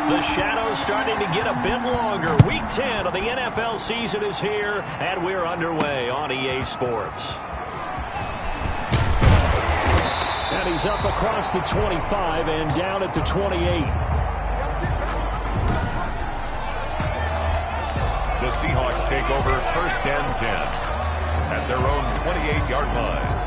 The shadow's starting to get a bit longer. Week 10 of the NFL season is here, and we're underway on EA Sports. And he's up across the 25 and down at the 28. The Seahawks take over 1st and 10 at their own 28-yard line.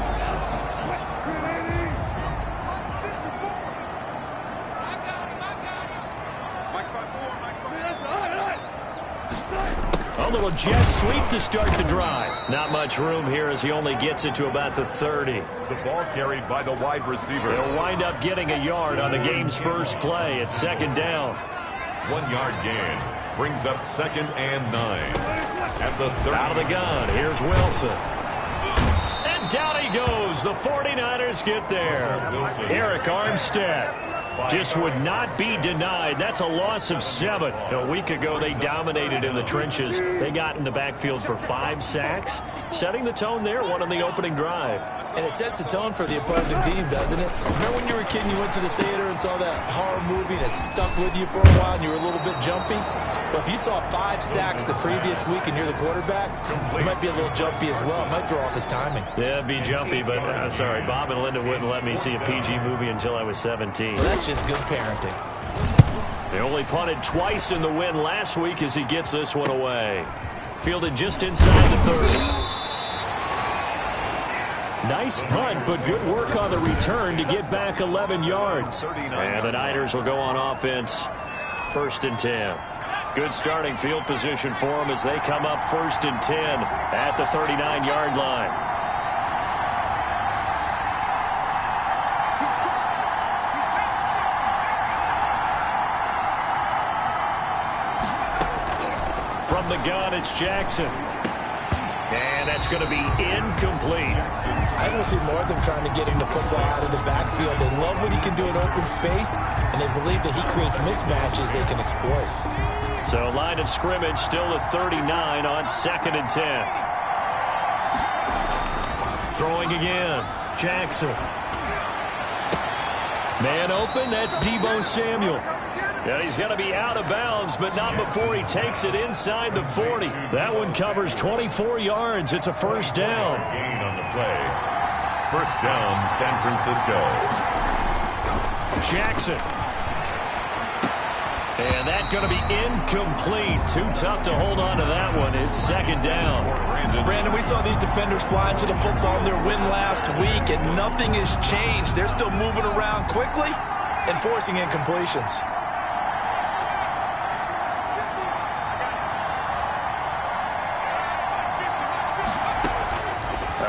A little jet sweep to start the drive. Not much room here as he only gets it to about the 30. The ball carried by the wide receiver. He'll wind up getting a yard on the game's first play. It's 2nd down. 1 yard gain brings up 2nd and 9. At the 30. Out of the gun, here's Wilson. And down he goes. The 49ers get there. Eric Armstead just would not be denied. That's a loss of 7. A week ago, they dominated in the trenches. They got in the backfield for 5 sacks, setting the tone there, one on the opening drive. And it sets the tone for the opposing team, doesn't it? Remember when you were a kid and you went to the theater and saw that horror movie and it stuck with you for a while and you were a little bit jumpy? Well, if you saw 5 sacks the previous week and you're the quarterback, you might be a little jumpy as well. It might throw off his timing. Yeah, it'd be jumpy, but sorry, Bob and Linda wouldn't let me see a PG movie until I was 17. Well, that's just good parenting. They only punted twice in the win last week as he gets this one away. Fielded just inside the 30. Nice punt, but good work on the return to get back 11 yards. And the Niners will go on offense, 1st and 10. Good starting field position for them as they come up 1st and 10 at the 39-yard line. From the gun, it's Jackson. And that's going to be incomplete. I don't see more of them trying to get him the football out of the backfield. They love what he can do in open space, and they believe that he creates mismatches they can exploit. So line of scrimmage still at 39 on 2nd and 10. Throwing again. Jackson. Man open, that's Deebo Samuel. And he's going to be out of bounds, but not before he takes it inside the 40. That one covers 24 yards. It's a 1st down. Gain on the play. 1st down, San Francisco. Jackson. And that's going to be incomplete. Too tough to hold on to that one. It's 2nd down. Brandon, we saw these defenders fly into the football in their win last week, and nothing has changed. They're still moving around quickly and forcing incompletions.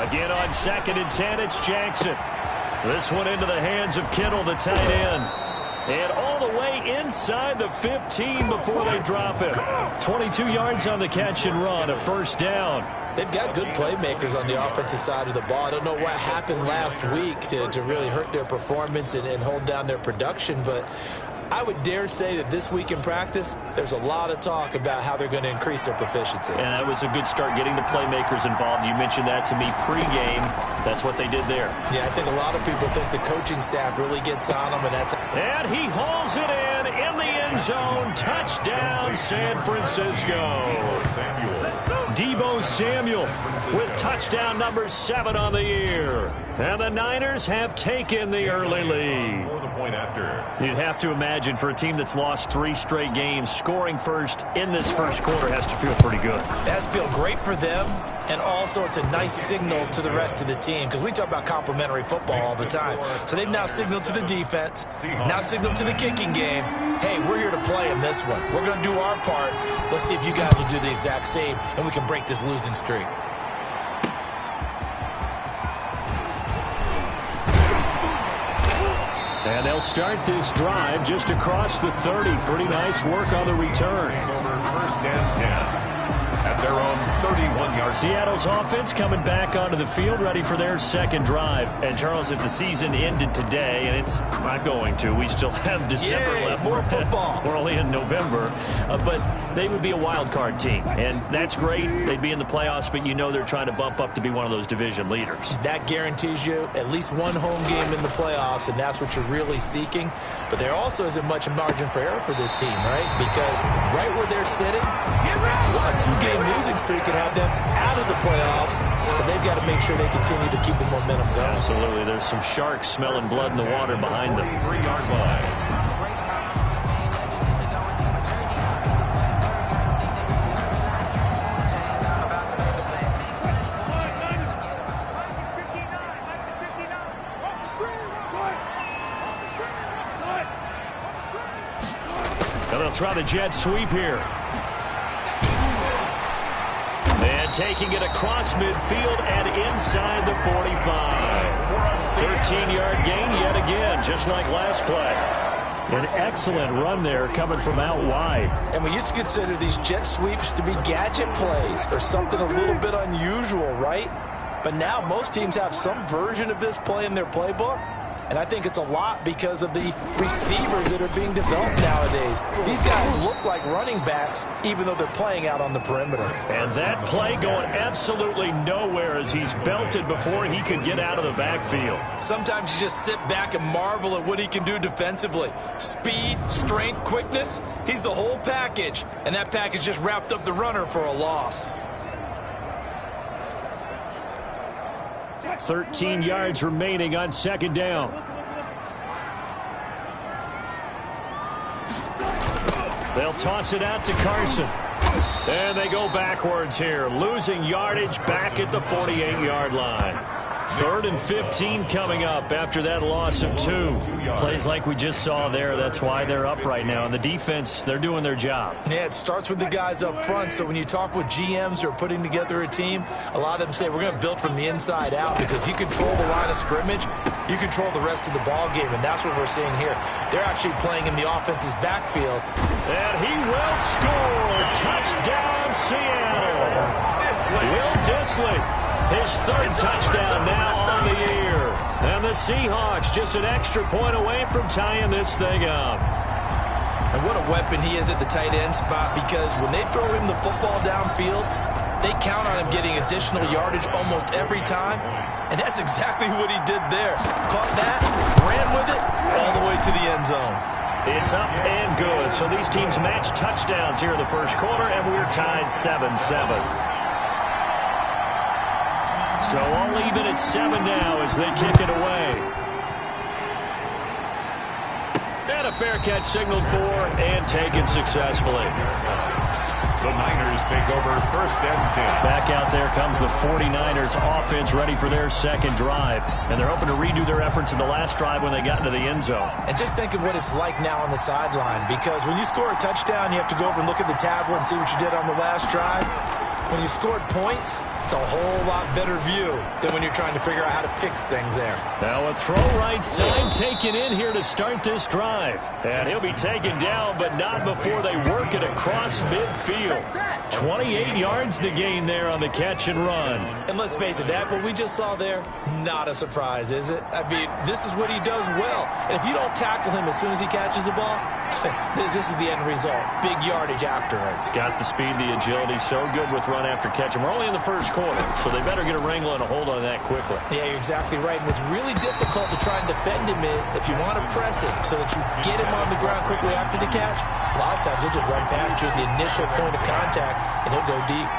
Again on 2nd and 10, it's Jackson. This one into the hands of Kittle, the tight end. And all the way inside the 15 before they drop him. 22 yards on the catch and run, a 1st down. They've got good playmakers on the offensive side of the ball. I don't know what happened last week to really hurt their performance and hold down their production, but I would dare say that this week in practice, there's a lot of talk about how they're going to increase their proficiency. And that was a good start getting the playmakers involved. You mentioned that to me pregame. That's what they did there. Yeah, I think a lot of people think the coaching staff really gets on them, and that's... And he hauls it in the end zone. Touchdown, San Francisco. Deebo Samuel with touchdown number 7 on the year. And the Niners have taken the early lead. You'd have to imagine for a team that's lost 3 straight games, scoring first in this first quarter has to feel pretty good. It has to feel great for them, and also it's a nice signal to the rest of the team, because we talk about complimentary football all the time. So they've now signaled to the defense, now signaled to the kicking game, hey, we're here to play in this one. We're going to do our part. Let's see if you guys will do the exact same, and we can break this losing streak. And they'll start this drive just across the 30. Pretty nice work on the return. Over 1st and 10 at their own 31-yard. Seattle's offense coming back onto the field, ready for their second drive. And, Charles, if the season ended today, and it's not going to, we still have December left. More football. We're only in November. But they would be a wild card team, and that's great. They'd be in the playoffs, but you know they're trying to bump up to be one of those division leaders. That guarantees you at least one home game in the playoffs, and that's what you're really seeking. But there also isn't much margin for error for this team, right? Because right where they're sitting, a 2-game losing streak could have them out of the playoffs, so they've got to make sure they continue to keep the momentum going. Absolutely. There's some sharks smelling blood in the water behind them. 3-yard line. They'll try the jet sweep here. And taking it across midfield and inside the 45. 13-yard gain yet again, just like last play. An excellent run there coming from out wide. And we used to consider these jet sweeps to be gadget plays or something a little bit unusual, right? But now most teams have some version of this play in their playbook. And I think it's a lot because of the receivers that are being developed nowadays. These guys look like running backs, even though they're playing out on the perimeter. And that play going absolutely nowhere as he's belted before he could get out of the backfield. Sometimes you just sit back and marvel at what he can do defensively. Speed, strength, quickness, he's the whole package. And that package just wrapped up the runner for a loss. 13 yards remaining on second down. They'll toss it out to Carson. And they go backwards here, losing yardage back at the 48-yard line. 3rd and 15 coming up after that loss of 2. Plays like we just saw there. That's why they're up right now. And the defense, they're doing their job. Yeah, it starts with the guys up front. So when you talk with GMs who are putting together a team, a lot of them say we're going to build from the inside out, because if you control the line of scrimmage, you control the rest of the ball game. And that's what we're seeing here. They're actually playing in the offense's backfield. And he will score. Touchdown, Seattle. Will Dissly. His 3rd touchdown now on the year. And the Seahawks just an extra point away from tying this thing up. And what a weapon he is at the tight end spot, because when they throw him the football downfield, they count on him getting additional yardage almost every time. And that's exactly what he did there. Caught that, ran with it, all the way to the end zone. It's up and good. So these teams match touchdowns here in the first quarter, and we're tied 7-7. So all even at 7 now as they kick it away. And a fair catch signaled for and taken successfully. The Niners take over 1st and 10. Back out there comes the 49ers offense, ready for their second drive. And they're hoping to redo their efforts in the last drive when they got into the end zone. And just think of what it's like now on the sideline, because when you score a touchdown, you have to go over and look at the tablet and see what you did on the last drive. When you scored points, it's a whole lot better view than when you're trying to figure out how to fix things there. Now a throw right side taken in here to start this drive. And he'll be taken down, but not before they work it across midfield. 28 yards the gain there on the catch and run. And let's face it, that what we just saw there, not a surprise, is it? I mean, this is what he does well. And if you don't tackle him as soon as he catches the ball, this is the end result. Big yardage afterwards. Got the speed, the agility, so good with run after catch. And we're only in the first quarter, so they better get a wrangle and a hold on that quickly. Yeah, you're exactly right. And what's really difficult to try and defend him is if you want to press him so that you get him on the ground quickly after the catch, a lot of times he'll just run past you at the initial point of contact, and he'll go deep.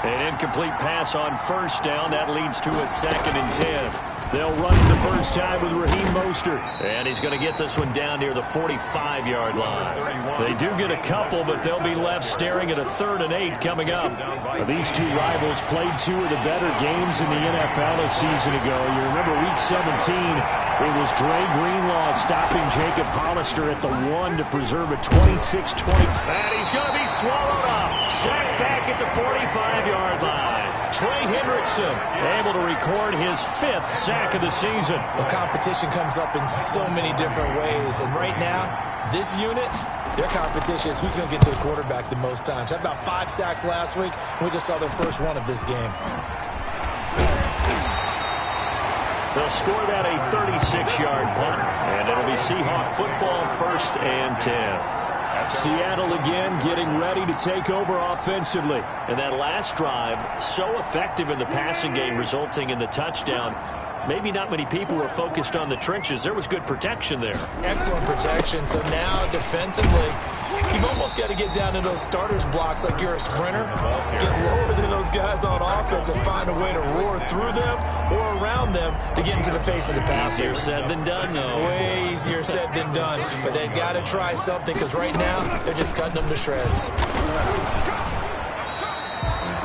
An incomplete pass on first down. That leads to a 2nd and 10. They'll run it the first time with Raheem Mostert. And he's going to get this one down near the 45-yard line. They do get a couple, but they'll be left staring at a 3rd and 8 coming up. These two rivals played 2 of the better games in the NFL a season ago. You remember Week 17, it was Dre Greenlaw stopping Jacob Hollister at the 1 to preserve a 26-20. And he's going to be swallowed up. Sacked back at the 45-yard line. Trey Hendrickson able to record his 5th sack of the season. Well, competition comes up in so many different ways, and right now, This unit, their competition is who's going to get to the quarterback the most times. Had about 5 sacks last week, and we just saw their first one of this game. They'll score that a 36-yard punt, and it'll be Seahawk football, 1st and 10. Seattle again getting ready to take over offensively. And that last drive, so effective in the passing game, resulting in the touchdown. Maybe not many people were focused on the trenches. There was good protection there. Excellent protection. So now defensively, you've almost got to get down to those starters blocks like you're a sprinter. Get lower than those guys on offense and find a way to roar through them or around them to get into the face of the passer. Easier said than done, though. Way easier said than done. But they've got to try something because right now they're just cutting them to shreds.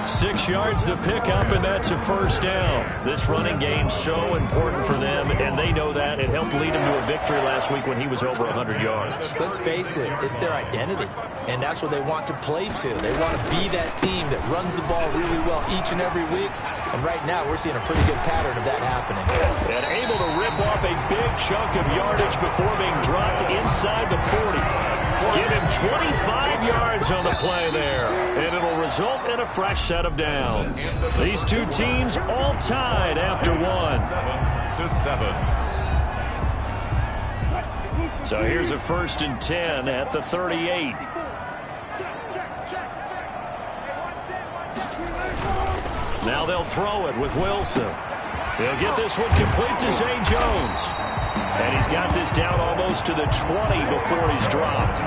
6 yards the pickup, and that's a 1st down. This running game so important for them, and they know that. It helped lead them to a victory last week when he was over 100 yards. Let's face it, it's their identity, and that's what they want to play to. They want to be that team that runs the ball really well each and every week, and right now we're seeing a pretty good pattern of that happening. And able to rip off a big chunk of yardage before being dropped inside the 40. Give him 25 yards on the play there, and it'll result in a fresh set of downs. These two teams all tied after 1. 7-7. So here's a 1st and 10 at the 38. Now they'll throw it with Wilson. He'll get this one complete to Zay Jones. And he's got this down almost to the 20 before he's dropped.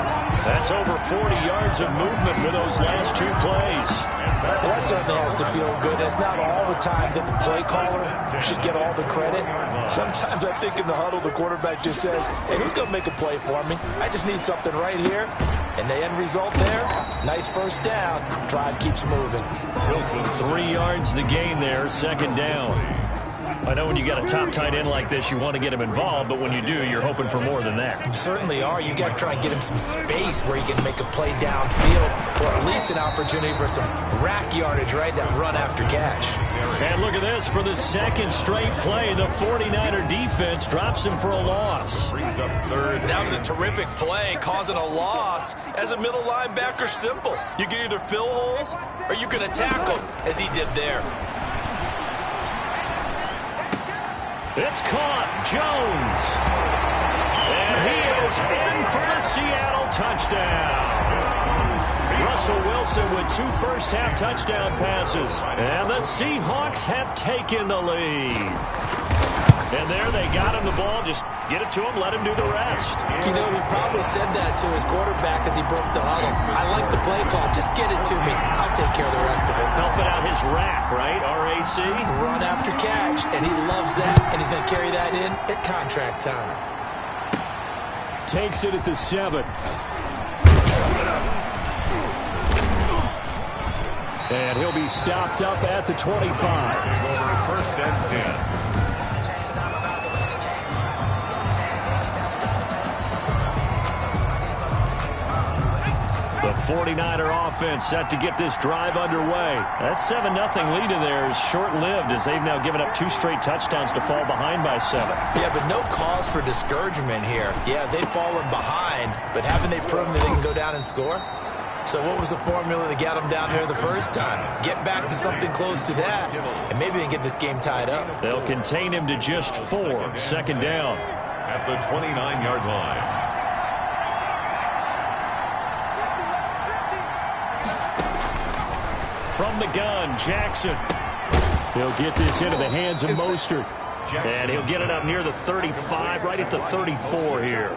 That's over 40 yards of movement with those last 2 plays. Well, that certainly has to feel good. It's not all the time that the play caller should get all the credit. Sometimes I think in the huddle the quarterback just says, hey, who's going to make a play for me? I just need something right here. And the end result there, nice 1st down. Drive keeps moving. 3 yards the gain there, 2nd down. I know when you got a top tight end like this, you want to get him involved, but when you do, you're hoping for more than that. You certainly are. You got to try and get him some space where he can make a play downfield, or at least an opportunity for some rack yardage, right? That run after catch. And look at this. For the 2nd straight play, the 49er defense drops him for a loss. Brings up 3rd. That was a terrific play, causing a loss. As a middle linebacker, simple. You can either fill holes or you can attack them, as he did there. It's caught. Jones. And he is in for the Seattle touchdown. Russell Wilson with 2 first-half touchdown passes. And the Seahawks have taken the lead. And there they got him the ball. Just get it to him, let him do the rest. You know, he probably said that to his quarterback as he broke the huddle. I like the play call. Just get it to me. I'll take care of the rest of it. Helping out his rack, right? RAC. Run after catch. And he loves that. And he's going to carry that in at contract time. Takes it at the 7. And he'll be stopped up at the 25. 1st and 10. The 49er offense set to get this drive underway. That 7-0 lead in there is short-lived as they've now given up 2 straight touchdowns to fall behind by 7. Yeah, but no cause for discouragement here. Yeah, they've fallen behind, but haven't they proven that they can go down and score? So what was the formula to get them down there the first time? Get back to something close to that, and maybe they can get this game tied up. They'll contain him to just 4. 2nd down. At the 29-yard line. From the gun, Jackson. He'll get this into the hands of Mostert. And he'll get it up near the 35, right at the 34 here.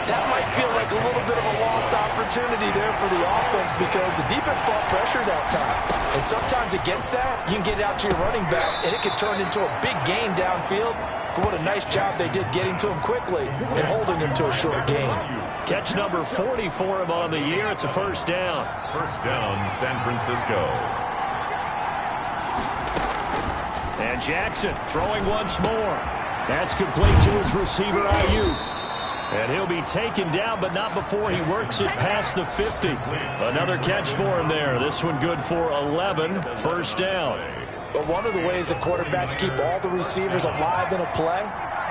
That might feel like a little bit of a lost opportunity there for the offense because the defense brought pressure that time. And sometimes against that, you can get out to your running back, and it could turn into a big gain downfield. But what a nice job they did getting to him quickly and holding him to a short gain. Catch number 40 for him on the year. It's a 1st down. 1st down, San Francisco. And Jackson throwing once more. That's complete to his receiver, Ayuk. And he'll be taken down, but not before he works it past the 50. Another catch for him there. This one good for 11. 1st down. But one of the ways that quarterbacks keep all the receivers alive in a play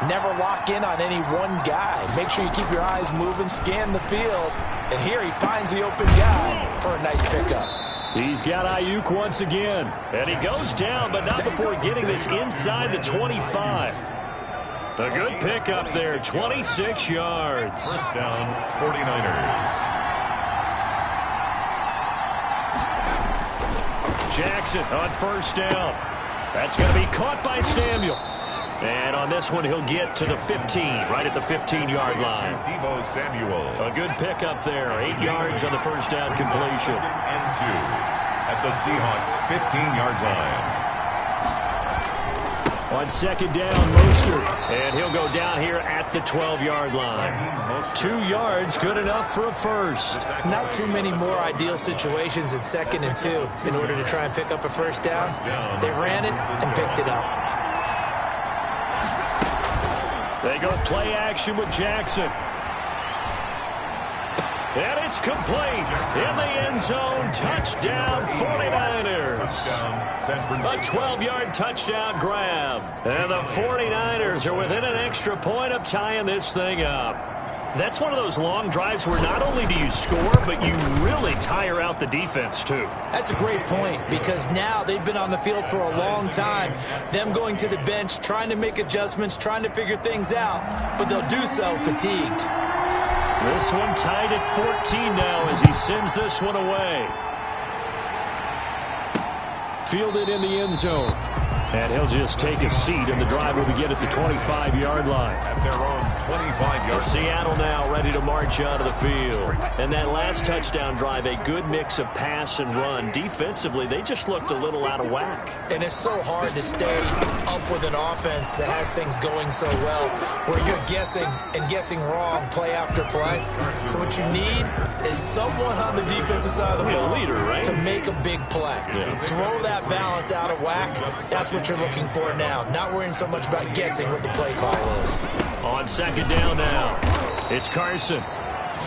Never lock in on any one guy. Make sure you keep your eyes moving, scan the field. And here he finds the open guy for a nice pickup. He's got Ayuk once again. And he goes down, but not before getting this inside the 25. A good pickup there, 26 yards. First down, 49ers. Jackson on first down. That's going to be caught by Samuel. And on this one, he'll get to the 15, right at the 15-yard line. Deebo Samuel. A good pickup there, 8 yards on the first down completion. And 2 at the Seahawks' 15-yard line. On second down, Mostert. And he'll go down here at the 12-yard line. 2 yards, good enough for a first. Not too many more ideal situations in 2nd and 2 in order to try and pick up a first down. They ran it and picked it up. They go play action with Jackson. And it's complete. In the end zone, touchdown 49ers. A 12-yard touchdown grab. And the 49ers are within an extra point of tying this thing up. That's one of those long drives where not only do you score, but you really tire out the defense, too. That's a great point, because now they've been on the field for a long time. Them going to the bench, trying to make adjustments, trying to figure things out, but they'll do so fatigued. This one tied at 14 now as he sends this one away. Fielded in the end zone. And he'll just take a seat, and the drive will begin at the 25-yard line. At their own 25-yard. Seattle now ready to march out of the field. And that last touchdown drive, a good mix of pass and run. Defensively, they just looked a little out of whack. And it's so hard to stay up with an offense that has things going so well, where you're guessing and guessing wrong play after play. So what you need is someone on the defensive side of the ball, leader, right? to make a big play. Yeah. Throw that balance out of whack. That's what you're looking for now. Not worrying so much about guessing what the play call is. On second down now, it's Carson.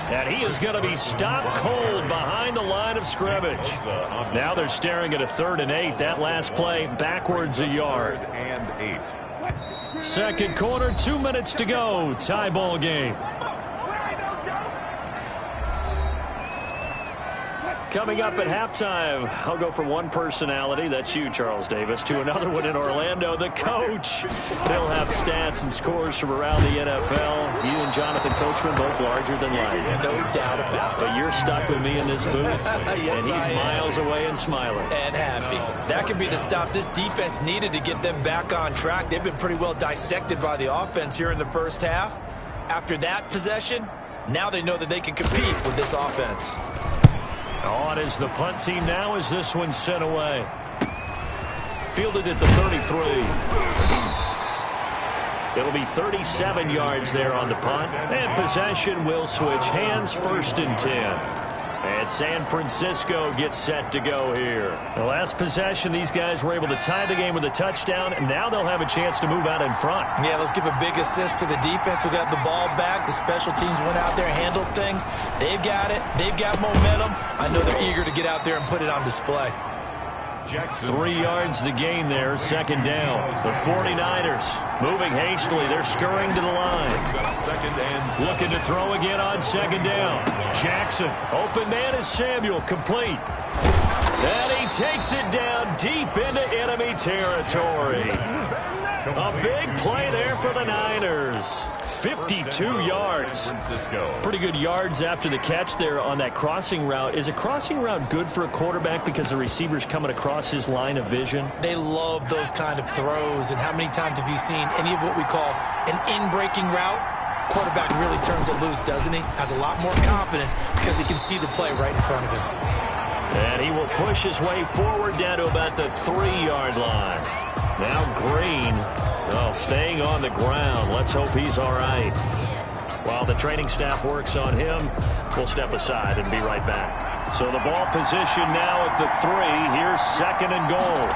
And he is going to be stopped cold behind the line of scrimmage. Now they're staring at a 3rd and 8. That last play backwards a yard. And 8. Second quarter, 2 minutes to go. Tie ball game. Coming up at halftime, I'll go from one personality, that's you, Charles Davis, to another one in Orlando, the coach. He'll have stats and scores from around the NFL. You and Jonathan Coachman, both larger than life. No doubt about it. But you're stuck with me in this booth, Yes, and he's miles away and smiling. And happy. That could be the stop this defense needed to get them back on track. They've been pretty well dissected by the offense here in the first half. After that possession, now they know that they can compete with this offense. On is the punt team now as this one's sent away. Fielded at the 33. It'll be 37 yards there on the punt. And possession will switch hands, 1st and 10. And San Francisco gets set to go here. The last possession, these guys were able to tie the game with a touchdown, and now they'll have a chance to move out in front. Yeah, let's give a big assist to the defense who got the ball back. The special teams went out there and handled things. They've got it. They've got momentum. I know they're eager to get out there and put it on display. 3 yards the gain there, second down. The 49ers moving hastily. They're scurrying to the line. Looking to throw again on second down. Jackson, open man is Samuel, complete. And he takes it down deep into enemy territory. A big play there for the Niners. 52 yards. Pretty good yards after the catch there on that crossing route. Is a crossing route good for a quarterback because the receiver's coming across his line of vision? They love those kind of throws. And how many times have you seen any of what we call an in-breaking route? Quarterback really turns it loose, doesn't he? Has a lot more confidence because he can see the play right in front of him. And he will push his way forward down to about the 3-yard line. Now Green, staying on the ground. Let's hope he's all right. While the training staff works on him, we'll step aside and be right back. So the ball position now at the 3. Here's 2nd and goal.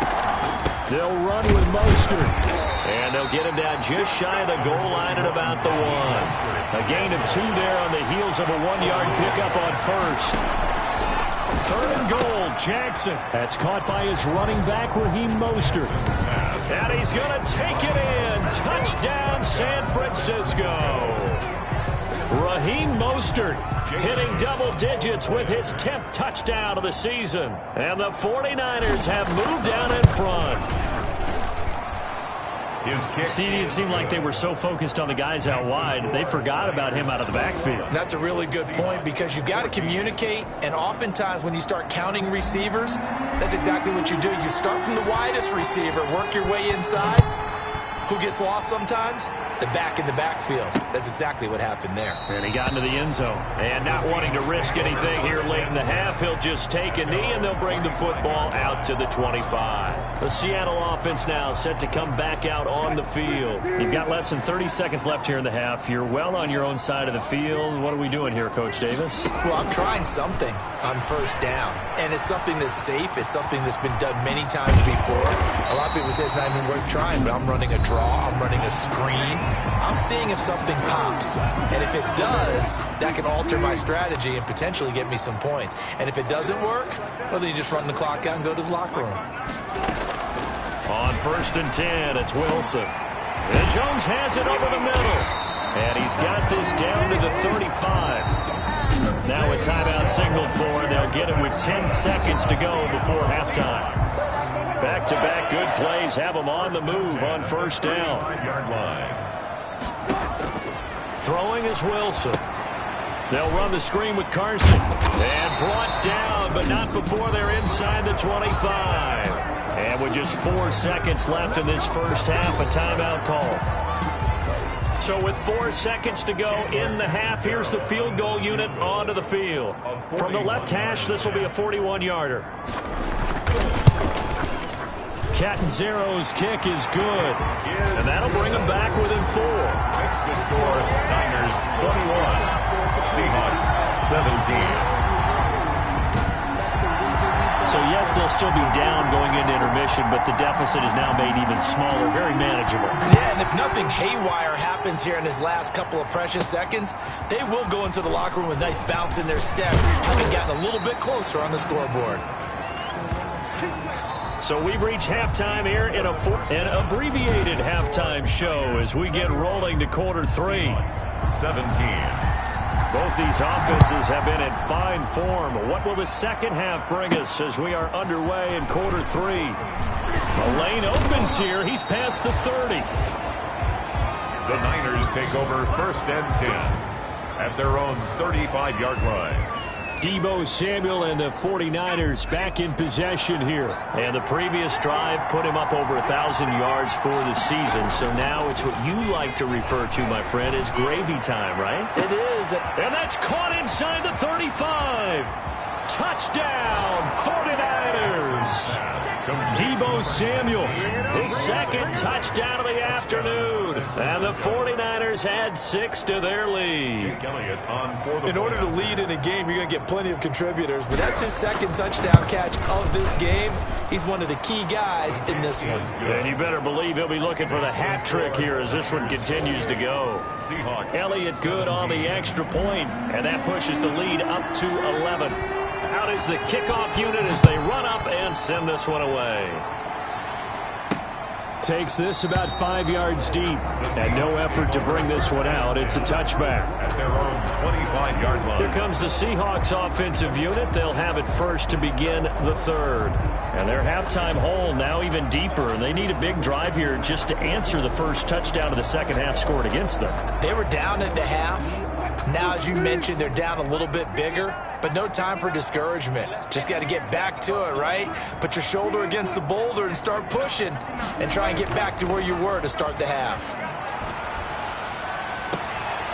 They'll run with Mostert. And they'll get him down just shy of the goal line at about the 1. A gain of 2 there on the heels of a 1-yard pickup on first. 3rd and goal, Jackson. That's caught by his running back, Raheem Mostert. And he's going to take it in. Touchdown, San Francisco. Raheem Mostert hitting double digits with his 10th touchdown of the season. And the 49ers have moved down in front. CD, it seemed like they were so focused on the guys out wide, they forgot about him out of the backfield. That's a really good point because you've got to communicate, and oftentimes when you start counting receivers, that's exactly what you do. You start from the widest receiver, work your way inside. Who gets lost sometimes? The back in the backfield. That's exactly what happened there. And he got into the end zone. And not wanting to risk anything here late in the half, he'll just take a knee, and they'll bring the football out to the 25. The Seattle offense now set to come back out on the field. You've got less than 30 seconds left here in the half. You're well on your own side of the field. What are we doing here, Coach Davis? Well, I'm trying something on first down. And it's something that's safe. It's something that's been done many times before. A lot of people say it's not even worth trying, but I'm running a draw. I'm running a screen. I'm seeing if something pops. And if it does, that can alter my strategy and potentially get me some points. And if it doesn't work, well, then you just run the clock out and go to the locker room. On 1st and 10, it's Wilson. And Jones has it over the middle. And he's got this down to the 35. Now a timeout signaled for, and they'll get it with 10 seconds to go before halftime. Back-to-back good plays have them on the move on first down. Throwing is Wilson. They'll run the screen with Carson. And brought down, but not before they're inside the 25. And with just 4 seconds left in this first half, a timeout call. So with 4 seconds to go in the half, here's the field goal unit onto the field. From the left hash, this will be a 41-yarder. Catanzaro's kick is good. And that'll bring them back within 4. Makes the score Niners 21, Seahawks 17. So, yes, they'll still be down going into intermission, but the deficit is now made even smaller, very manageable. Yeah, and if nothing haywire happens here in his last couple of precious seconds, they will go into the locker room with a nice bounce in their step, having gotten a little bit closer on the scoreboard. So we've reached halftime here in an abbreviated halftime show as we get rolling to quarter 3. 17. Both these offenses have been in fine form. What will the second half bring us as we are underway in quarter 3? A lane opens here. He's past the 30. The Niners take over 1st and 10 at their own 35-yard line. Deebo Samuel and the 49ers back in possession here. And the previous drive put him up over 1,000 yards for the season. So now it's what you like to refer to, my friend, as gravy time, right? It is. And that's caught inside the 35. Touchdown, 49ers. Deebo Samuel, his second touchdown of the afternoon. And the 49ers add 6 to their lead. In order to lead in a game, you're going to get plenty of contributors, but that's his second touchdown catch of this game. He's one of the key guys in this one. And you better believe he'll be looking for the hat trick here as this one continues to go. Elliott good on the extra point, and that pushes the lead up to 11. Out is the kickoff unit as they run up and send this one away. Takes this about 5 yards deep, and no effort to bring this one out. It's a touchback. At their own 25-yard line. Here comes the Seahawks offensive unit. They'll have it first to begin the 3rd. And their halftime hole now even deeper, and they need a big drive here just to answer the first touchdown of the second half scored against them. They were down at the half. Now, as you mentioned, they're down a little bit bigger, but no time for discouragement. Just got to get back to it, right? Put your shoulder against the boulder and start pushing and try and get back to where you were to start the half.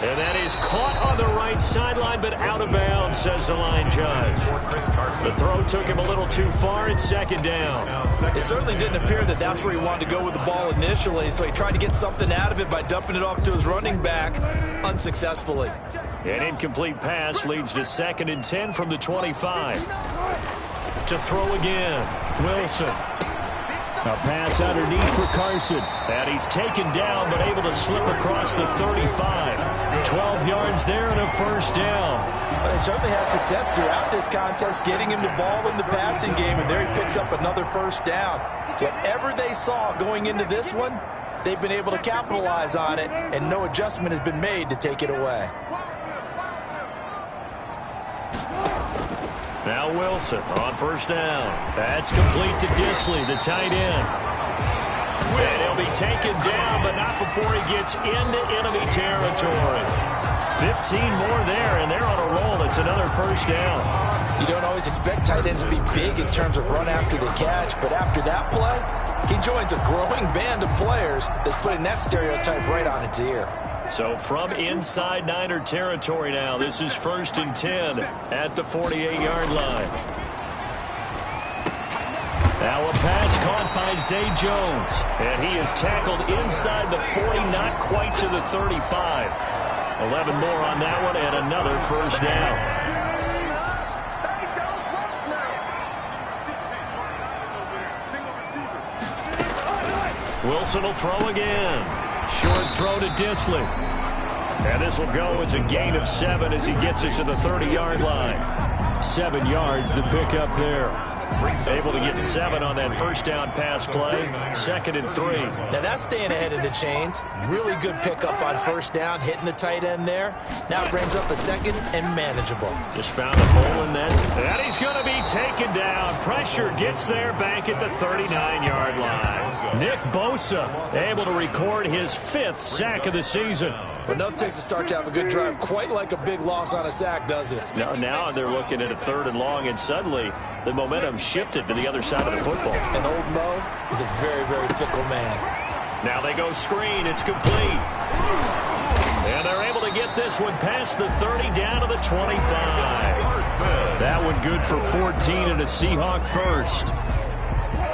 And that is caught on the right sideline, but out of bounds, says the line judge. The throw took him a little too far. It's 2nd down. It certainly didn't appear that that's where he wanted to go with the ball initially, so he tried to get something out of it by dumping it off to his running back unsuccessfully. An incomplete pass leads to 2nd and 10 from the 25. To throw again, Wilson. A pass underneath for Carson. And he's taken down, but able to slip across the 35. 12 yards there and a first down. Well, they certainly had success throughout this contest, getting him the ball in the passing game, and there he picks up another first down. Whatever they saw going into this one, they've been able to capitalize on it, and no adjustment has been made to take it away. Now Wilson on first down. That's complete to Disley, the tight end. And he'll be taken down, but not before he gets into enemy territory. 15 more there, and they're on a roll. It's another first down. You don't always expect tight ends to be big in terms of run after the catch, but after that play, he joins a growing band of players that's putting that stereotype right on its ear. So from inside Niner territory now, this is 1st and 10 at the 48-yard line. Now a pass caught by Zay Jones, and he is tackled inside the 40, not quite to the 35. 11 more on that one, and another first down. Wilson will throw again. Short throw to Disley. And this will go as a gain of 7 as he gets it to the 30-yard line. 7 yards, the pickup there. Able to get 7 on that first down pass play. 2nd and 3. Now that's staying ahead of the chains. Really good pickup on first down, hitting the tight end there. Now it brings up a 2nd and manageable. Just found a hole in that. And he's going to be taken down. Pressure gets there back at the 39-yard line. Nick Bosa able to record his 5th sack of the season. But enough takes to start to have a good drive. Quite like a big loss on a sack, does it? Now they're looking at a 3rd and long, and suddenly the momentum shifted to the other side of the football. And old Mo is a very, very fickle man. Now they go screen. It's complete. And they're able to get this one past the 30 down to the 25. That one good for 14 and a Seahawk first.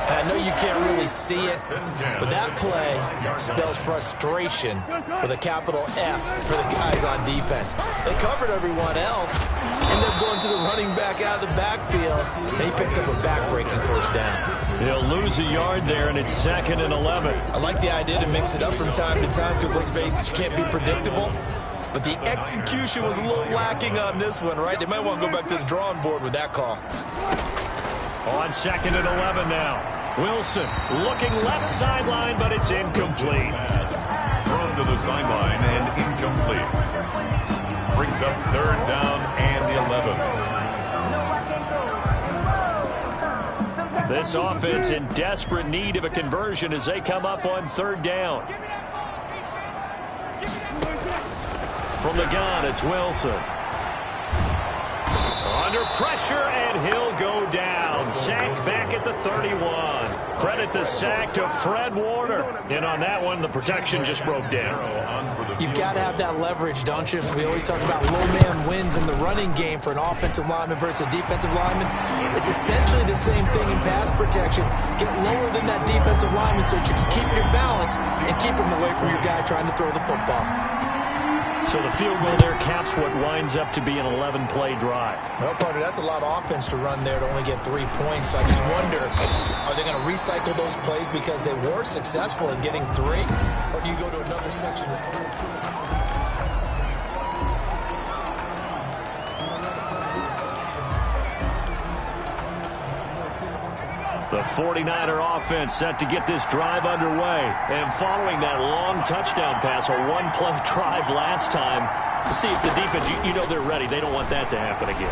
I know you can't really see it, but that play spells frustration with a capital F for the guys on defense. They covered everyone else, ended up going to the running back out of the backfield, and he picks up a back-breaking first down. He'll lose a yard there, and it's 2nd and 11. I like the idea to mix it up from time to time because, let's face it, you can't be predictable. But the execution was a little lacking on this one, right? They might want to go back to the drawing board with that call. On 2nd and 11 now. Wilson looking left sideline, but it's incomplete. Thrown to the sideline and incomplete. Brings up 3rd down and 11. This offense in desperate need of a conversion as they come up on 3rd down. From the gun, it's Wilson. Under pressure, and he'll go down. Sacked back at the 31. Credit the sack to Fred Warner. And on that one, the protection just broke down. You've got to have that leverage, don't you? We always talk about low man wins in the running game for an offensive lineman versus a defensive lineman. It's essentially the same thing in pass protection. Get lower than that defensive lineman so that you can keep your balance and keep him away from your guy trying to throw the football. So the field goal there caps what winds up to be an 11-play drive. Well, partner, that's a lot of offense to run there to only get 3 points. So I just wonder, are they going to recycle those plays because they were successful in getting 3? Or do you go to another section of play? The 49er offense set to get this drive underway. And following that long touchdown pass, a 1-play drive last time, to see if the defense, you know they're ready. They don't want that to happen again.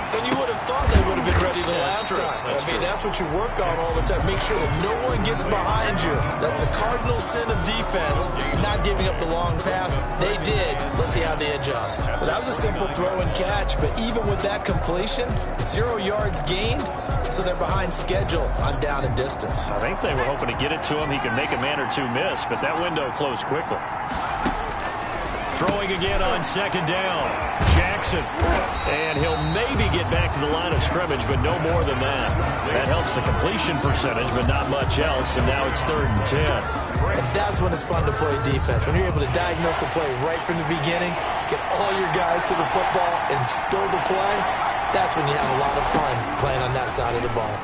And you would have thought they would have been ready the last time. That's what you work on all the time. Make sure that no one gets behind you. That's the cardinal sin of defense, not giving up the long pass. They did. Let's see how they adjust. Well, that was a simple throw and catch, but even with that completion, 0 yards gained, so they're behind schedule on down and distance. I think they were hoping to get it to him. He could make a man or two miss, but that window closed quickly. Throwing again on 2nd down. Jackson. And he'll maybe get back to the line of scrimmage, but no more than that. That helps the completion percentage, but not much else. And now it's 3rd and 10. And that's when it's fun to play defense. When you're able to diagnose a play right from the beginning, get all your guys to the football, and spill the play, that's when you have a lot of fun playing on that side of the ball.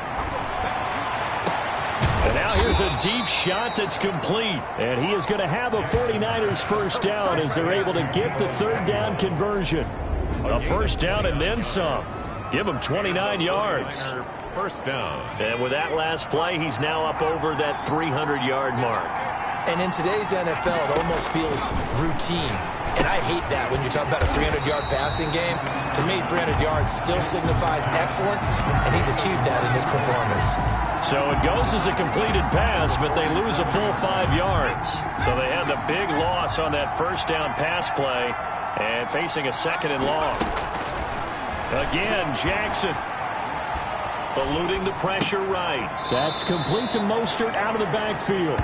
And now Here's a deep shot that's complete. And he is going to have a 49ers first down as they're able to get the third down conversion. A first down and then some. Give him 29 yards. First down. And with that last play, he's now up over that 300-yard mark. And in today's NFL, it almost feels routine. And I hate that when you talk about a 300-yard passing game. To me, 300 yards still signifies excellence, and he's achieved that in this performance. So it goes as a completed pass, but they lose a full 5 yards. So they had the big loss on that first down pass play and facing a second and long. Again, Jackson eluding the pressure right. That's complete to Mostert out of the backfield.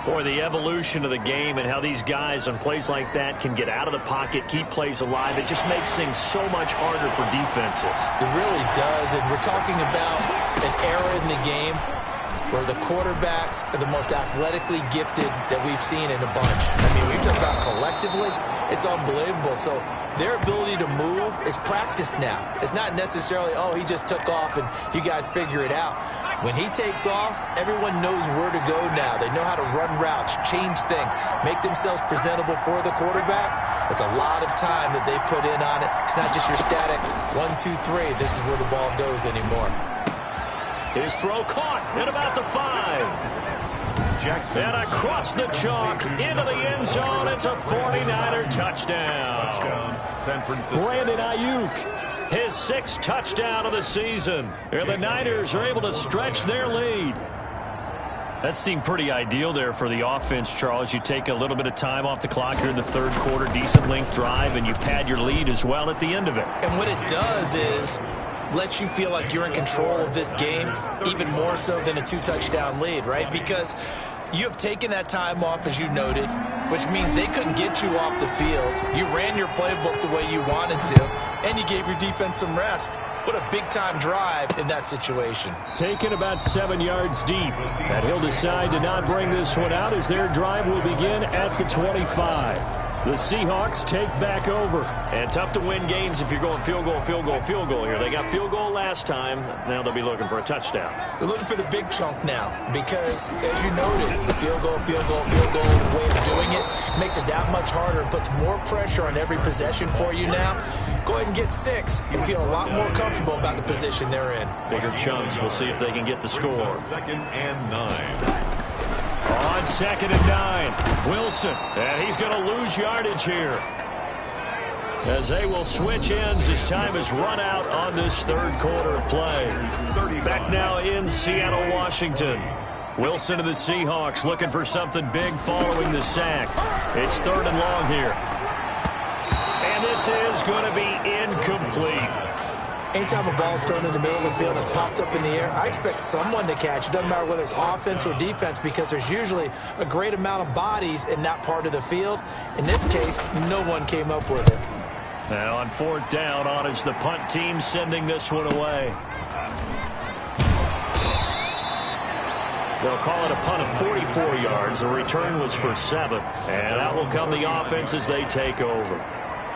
Boy, the evolution of the game and how these guys on plays like that can get out of the pocket, keep plays alive, it just makes things so much harder for defenses. It really does, and we're talking about an era in the game where the quarterbacks are the most athletically gifted that we've seen in a bunch. I mean, we talk about collectively, it's unbelievable. So their ability to move is practiced now. It's not necessarily, oh, he just took off and you guys figure it out. When he takes off, everyone knows where to go now. They know how to run routes, change things, make themselves presentable for the quarterback. It's a lot of time that they put in on it. It's not just your static 1, 2, 3. This is where the ball goes anymore. His throw caught at about the 5. Jackson. And across the chalk into the end zone. It's a 49er touchdown. San Francisco. Brandon Ayuk, his 6th touchdown of the season. And the Niners are able to stretch their lead. That seemed pretty ideal there for the offense, Charles. You take a little bit of time off the clock here in the third quarter, decent length drive, and you pad your lead as well at the end of it. And what it does is let you feel like you're in control of this game, even more so than a 2-touchdown lead, right? Because you have taken that time off, as you noted, which means they couldn't get you off the field. You ran your playbook the way you wanted to, and you gave your defense some rest. What a big-time drive in that situation. Taken about 7 yards deep. And he'll decide to not bring this one out as their drive will begin at the 25. The Seahawks take back over. And tough to win games if you're going field goal, field goal, field goal here. They got field goal last time. Now they'll be looking for a touchdown. They're looking for the big chunk now because, as you noted, the field goal way of doing it makes it that much harder and puts more pressure on every possession for you now. Go ahead and get 6 and feel a lot more comfortable about the position they're in. Bigger chunks. We'll see if they can get the score. 2nd and 9. On 2nd and 9, Wilson, and he's going to lose yardage here. As they will switch ends as time has run out on this third quarter of play. Back now in Seattle, Washington. Wilson of the Seahawks looking for something big following the sack. It's 3rd and long here. And this is going to be incomplete. Anytime a ball is thrown in the middle of the field and it's popped up in the air, I expect someone to catch. It doesn't matter whether it's offense or defense because there's usually a great amount of bodies in that part of the field. In this case, no one came up with it. Now on 4th down, on is the punt team sending this one away. They'll call it a punt of 44 yards. The return was for 7. And that will come the offense as they take over.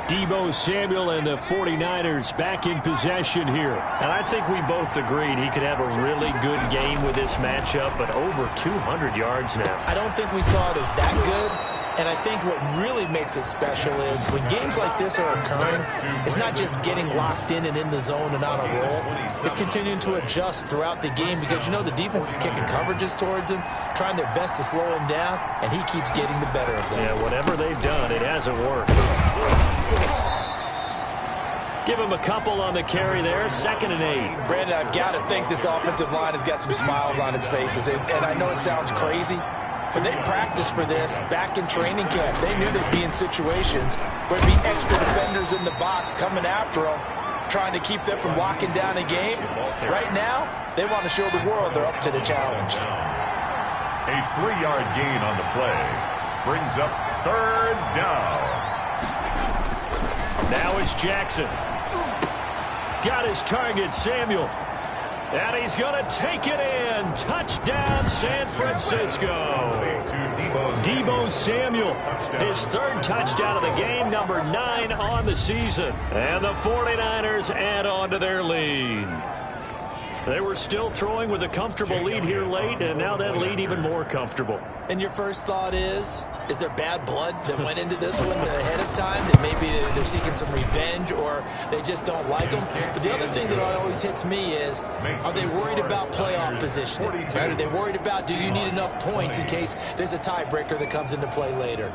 Deebo Samuel and the 49ers back in possession here. And I think we both agreed he could have a really good game with this matchup, but over 200 yards now. I don't think we saw it as that good. And I think what really makes it special is when games like this are occurring, it's not just getting locked in and in the zone and on a roll. It's continuing to adjust throughout the game because, you know, the defense is kicking coverages towards him, trying their best to slow him down, and he keeps getting the better of them. Yeah, whatever they've done, it hasn't worked. Give him a couple on the carry there. 2nd and 8. Brandon, I've got to think this offensive line has got some smiles on its faces. And I know it sounds crazy, but they practiced for this back in training camp. They knew they'd be in situations where there'd be extra defenders in the box coming after them, trying to keep them from locking down a game. Right now, they want to show the world they're up to the challenge. A 3-yard gain on the play brings up 3rd down. Now it's Jackson. Got his target, Samuel. And he's going to take it in. Touchdown, San Francisco. Deebo Samuel, his 3rd touchdown of the game, number 9 on the season. And the 49ers add on to their lead. They were still throwing with a comfortable lead here late, and now that lead even more comfortable. And your first thought is there bad blood that went into this one ahead of time? That maybe they're seeking some revenge or they just don't like them? But the other thing that always hits me is, are they worried about playoff positioning? Right? Are they worried about, do you need enough points in case there's a tiebreaker that comes into play later?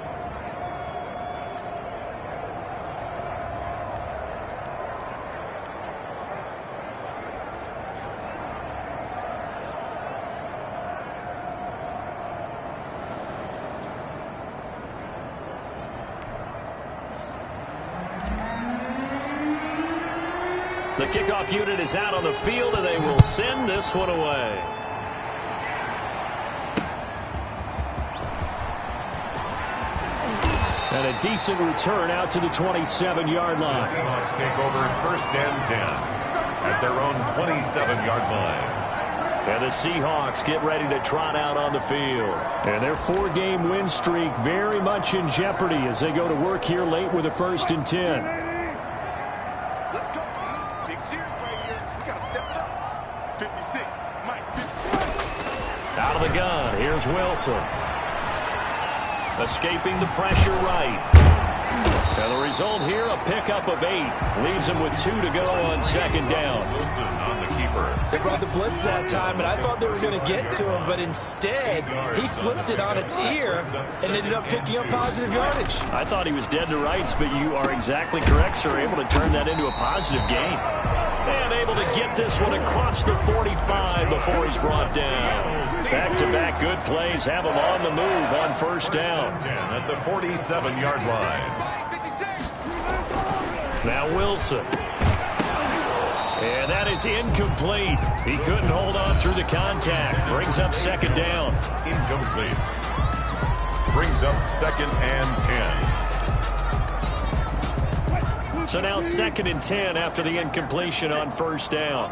The kickoff unit is out on the field, and they will send this one away. And a decent return out to the 27-yard line. The Seahawks take over 1st and 10 at their own 27-yard line. And the Seahawks get ready to trot out on the field. And their 4-game win streak very much in jeopardy as they go to work here late with a 1st and 10. Out of the gun, here's Wilson. Escaping the pressure right. And the result here, a pickup of 8. Leaves him with 2 to go on 2nd down. Wilson on the keeper. They brought the blitz that time, and I thought they were going to get to him, but instead, he flipped it on its ear and ended up picking up positive yardage. I thought he was dead to rights, but you are exactly correct, sir. Able to turn that into a positive gain. And able to get this one across the 45 before he's brought down. Back-to-back good plays have him on the move on 1st down. At the 47-yard line. Now Wilson. And that is incomplete. He couldn't hold on through the contact. Brings up 2nd down. Incomplete. Brings up 2nd and 10. So now 2nd and 10 after the incompletion on 1st down.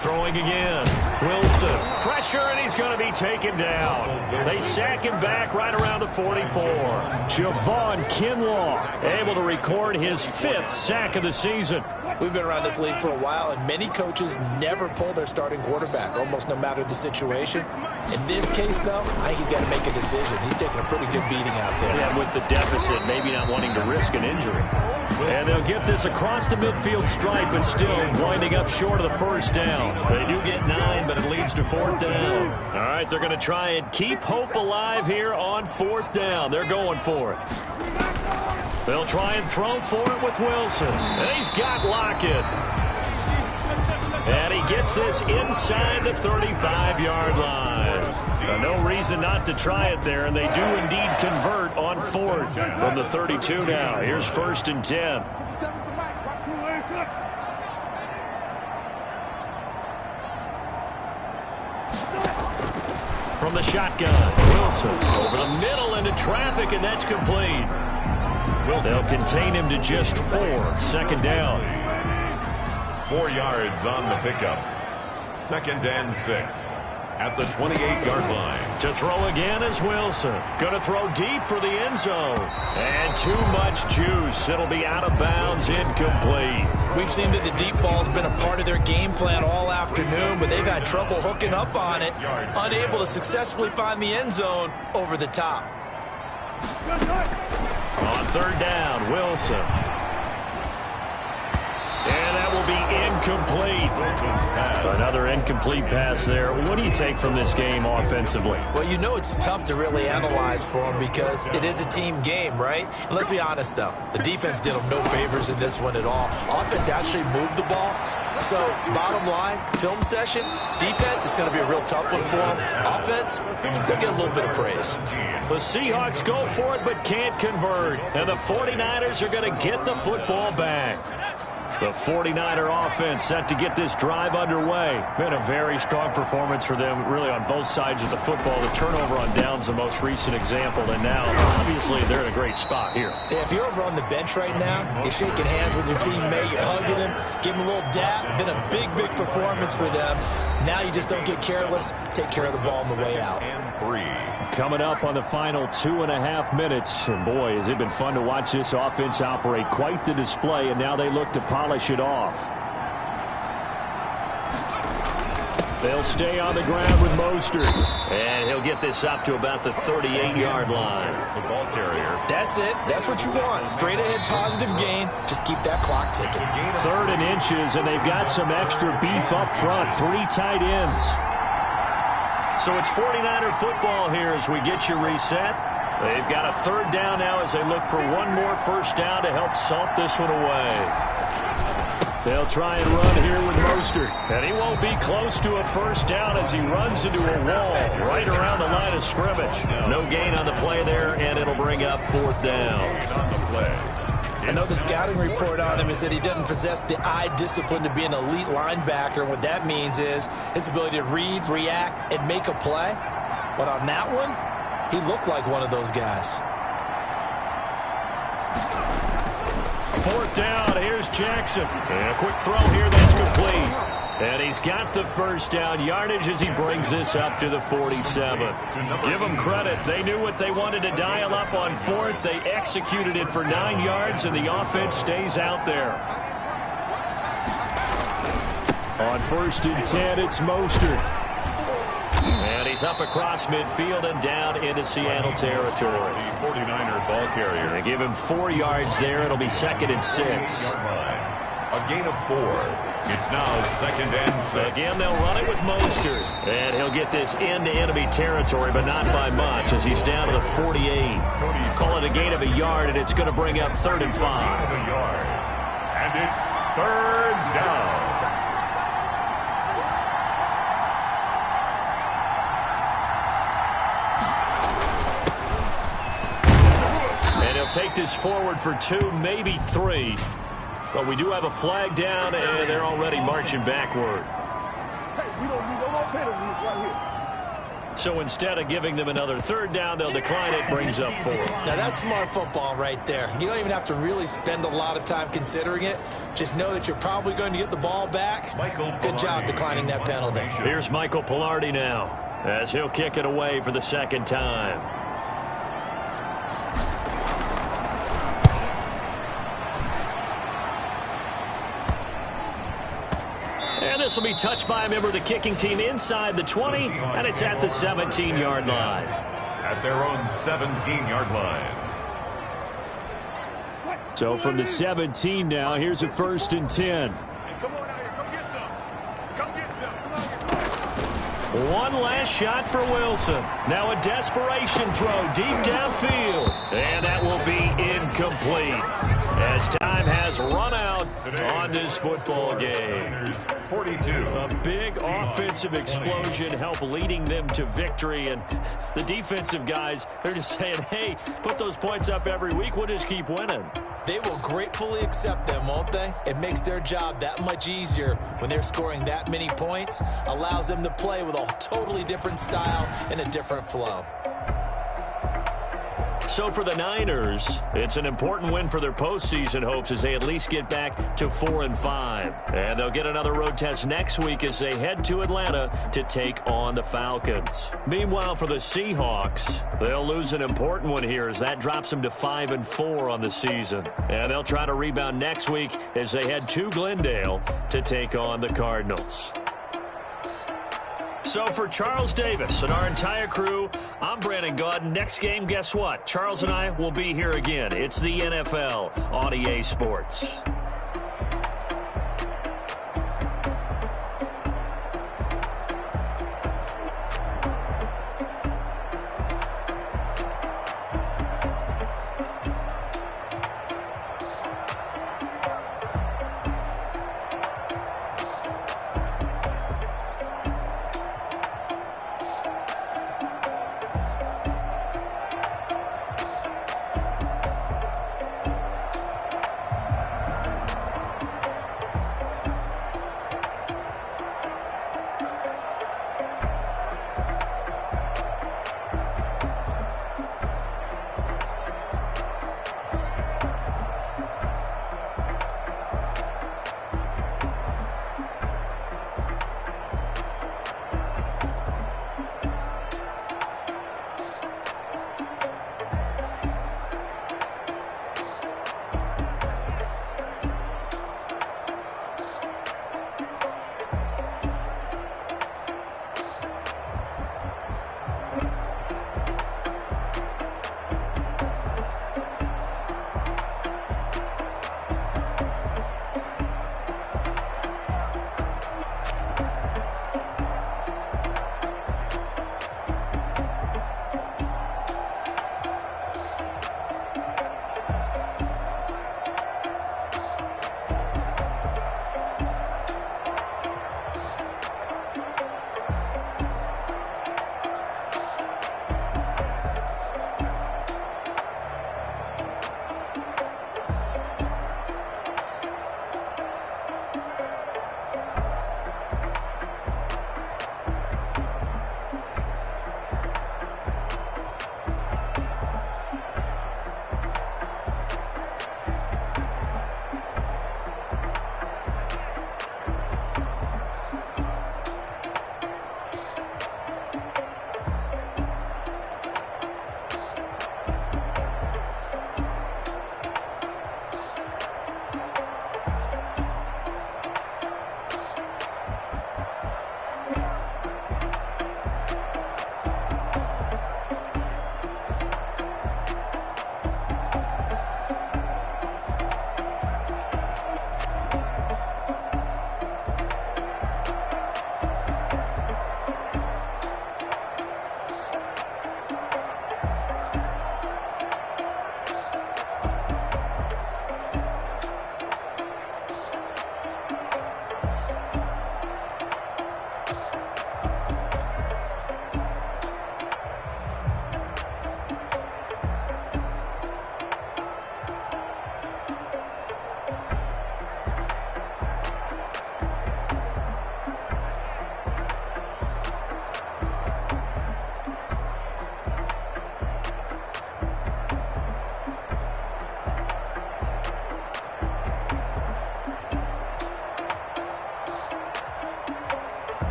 Throwing again. Wilson. Pressure, and he's going to be taken down. They sack him back right around the 44. Javon Kinlaw able to record his 5th sack of the season. We've been around this league for a while, and many coaches never pull their starting quarterback, almost no matter the situation. In this case, though, I think he's got to make a decision. He's taking a pretty good beating out there. Yeah, with the deficit, maybe not wanting to risk an injury. And they'll get this across the midfield stripe, but still winding up short of the 1st down. They do get 9, but it leads to 4th down. All right, they're going to try and keep hope alive here on 4th down. They're going for it. They'll try and throw for it with Wilson. And he's got Lockett. And he gets this inside the 35-yard line. No reason not to try it there, and they do indeed convert on 4th from the 32 now. Here's 1st and 10. From the shotgun, Wilson over the middle into traffic, and that's complete. They'll contain him to just 4. 2nd down. 4 yards on the pickup. 2nd and 6 at the 28-yard line. To throw again is Wilson. Going to throw deep for the end zone. And too much juice. It'll be out of bounds, incomplete. We've seen that the deep ball's been a part of their game plan all afternoon, but they've had trouble hooking up on it, unable to successfully find the end zone over the top. On 3rd down, Wilson. And that will be incomplete. Another incomplete pass there. What do you take from this game offensively? Well, you know it's tough to really analyze for them because it is a team game, right? And let's be honest, though. The defense did them no favors in this one at all. Offense actually moved the ball. So, bottom line, film session, defense is going to be a real tough one for them. Offense, they'll get a little bit of praise. The Seahawks go for it but can't convert. And the 49ers are going to get the football back. The 49er offense set to get this drive underway. Been a very strong performance for them, really on both sides of the football. The turnover on downs, the most recent example, and now, obviously, they're in a great spot here. Yeah, if you're over on the bench right now, you're shaking hands with your teammate, you're hugging him, giving him a little dap. Been a big, big performance for them. Now you just don't get careless. Take care of the ball on the way out. And 3. Coming up on the final 2.5 minutes. And boy, has it been fun to watch this offense operate. Quite the display, and now they look to polish it off. They'll stay on the ground with Mostert. And he'll get this up to about the 38-yard line. The ball carrier. That's it. That's what you want. Straight ahead positive gain. Just keep that clock ticking. 3rd and inches, and they've got some extra beef up front. 3 tight ends. So it's 49er football here as we get you reset. They've got a 3rd down now as they look for one more first down to help salt this one away. They'll try and run here with Mostert. And he won't be close to a first down as he runs into a wall right around the line of scrimmage. No gain on the play there, and it'll bring up 4th down. I know the scouting report on him is that he doesn't possess the eye discipline to be an elite linebacker. And what that means is his ability to read, react, and make a play. But on that one, he looked like one of those guys. 4th down, here's Jackson. And a quick throw here, that's complete. And he's got the first down yardage as he brings this up to the 47. Give them credit. They knew what they wanted to dial up on 4th. They executed it for 9 yards, and the offense stays out there. On 1st and 10, it's Mostert. And he's up across midfield and down into Seattle territory. The 49er ball carrier. They give him 4 yards there. It'll be 2nd and 6. A gain of 4. It's now 2nd and 6. Again, they'll run it with Mostert. And he'll get this into enemy territory, but not by much as he's down to the 48. Call it a gain of a yard, and it's going to bring up 3rd and 5. And it's 3rd down. Take this forward for 2, maybe 3. But we do have a flag down, and they're already marching backward. So instead of giving them another 3rd down, they'll decline it, brings up 4. Now that's smart football right there. You don't even have to really spend a lot of time considering it. Just know that you're probably going to get the ball back. Good job declining that penalty. Here's Michael Pilardi now as he'll kick it away for the 2nd time. And this will be touched by a member of the kicking team inside the 20, and it's at the 17-yard line. At their own 17-yard line. So from the 17 now, here's a 1st and 10. Come on out here, come get some. Come get some. One last shot for Wilson. Now a desperation throw deep downfield. And that will be incomplete as time has run out on this football game. 42. A big offensive explosion helped leading them to victory. And the defensive guys, they're just saying, hey, put those points up every week. We'll just keep winning. They will gratefully accept them, won't they? It makes their job that much easier when they're scoring that many points. Allows them to play with a totally different style and a different flow. So for the Niners, it's an important win for their postseason hopes as they at least get back to 4-5. And they'll get another road test next week as they head to Atlanta to take on the Falcons. Meanwhile, for the Seahawks, they'll lose an important one here as that drops them to 5-4 on the season. And they'll try to rebound next week as they head to Glendale to take on the Cardinals. So for Charles Davis and our entire crew, I'm Brandon Gaudin. Next game, guess what? Charles and I will be here again. It's the NFL on EA Sports.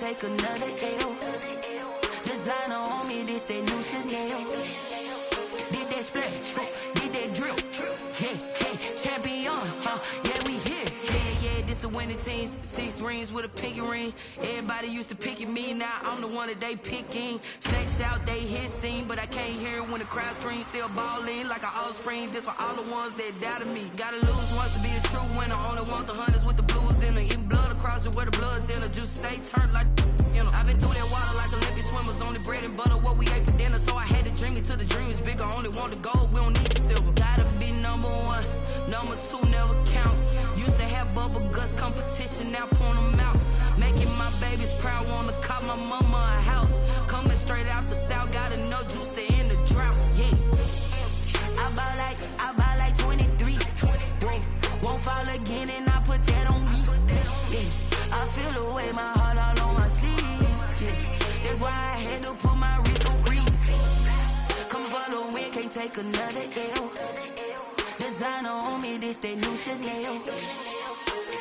take another L. Designer on me, this that new Chanel. Did that splash, did that drill. Yeah, champion, yeah, we here. Yeah, this the winning teams. 6 rings with a pinky ring. Everybody used to pick at me, now I'm the one that they picking. Snakes out, they hit scene, but I can't hear it when the crowd screams. Still ballin' like an offspring. This for all the ones that doubted me. Gotta lose once to be a true winner. Only want the hunters with the blues in it. Eating blood across it where the blood thinner. Juice stay turned like, you know. I've been through that water like Olympic swimmers. Only bread and butter, what we ate for dinner. So I had to dream it till the dream is bigger. Only want the gold, we don't need the silver. Gotta be number 1, number 2 never count. Used to have bubble guts competition, now point them out. Making my babies proud, wanna cop my mama a house. Coming straight out the south, gotta know juice to end the drought. Yeah, I buy like 23. Won't fall again, and I put that on me. Yeah, I feel the way, my heart all on my sleeve. Yeah, that's why I had to put my wrist on freeze. Come for the win, can't take another L. Designer on me, this that new Chanel.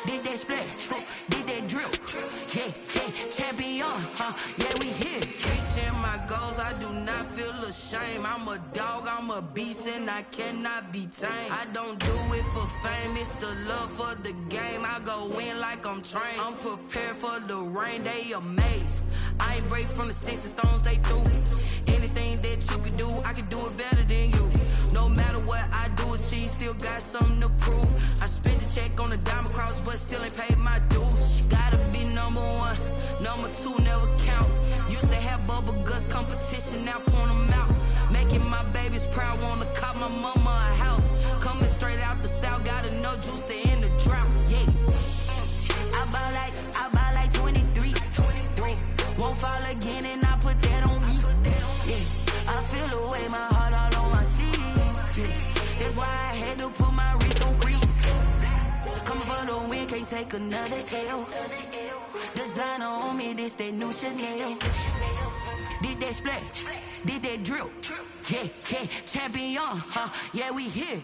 Did that splash, did that drill. Yeah, champion, yeah, we here. Reaching my goals, I do not feel ashamed. I'm a dog, I'm a beast, and I cannot be tamed. I don't do it for fame, it's the love for the game. I go in like I'm trained. I'm prepared for the rain, they amazed. I ain't break from the sticks and stones they threw. Anything that you can do, I can do it better than you. No matter what I do, achieve, still got something to prove. I spent the check on the diamond cross, but still ain't paid my dues. Gotta be number 1, number 2 never count. Used to have bubble guts competition, now point them out. Making my babies proud, wanna cop my mama a house. Coming straight out the south, gotta know juice to end the drought. Yeah, I buy like 23. Won't fall again, and I put that on me. Yeah, I feel the way, my heart all on my sleeve. Yeah, that's why I had to put my wrist on freeze. Coming for the win, can't take another L. Designer on me, this that new Chanel. Did that splash, did that drill. Yeah, champion, yeah, we here.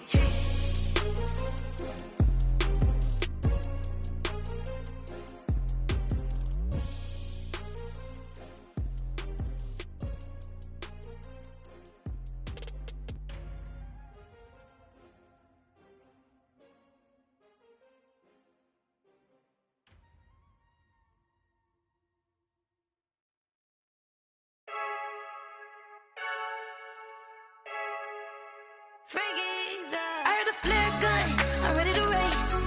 I heard the flare gun, I'm ready to race.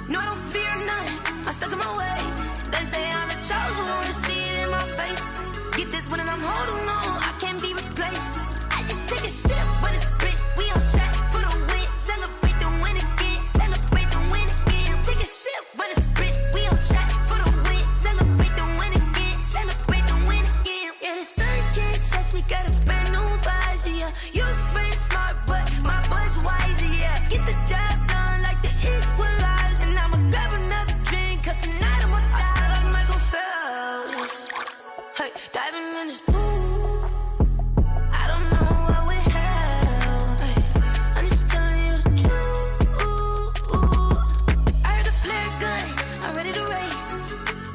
No, I don't fear none, I'm stuck in my ways. They say I'm the chosen one, to see it in my face. Get this one and I'm holding on, I can't be replaced. I just take a sip, but it's split, we on track for the win. Celebrate the win again, celebrate the win again. Take a sip, but it's split, we on track for the win. Celebrate the win again, celebrate the win again. Yeah, the sun can't touch me, got a brand new visor, yeah. You friend smart, but my bud's wiser, yeah. Get the job done like the equalizer. And I'ma grab another drink, cause tonight I'ma die like Michael Phelps. Hey, diving in this pool, I don't know what would help. Hey, I'm just telling you the truth. I heard the flare gun, I'm ready to race.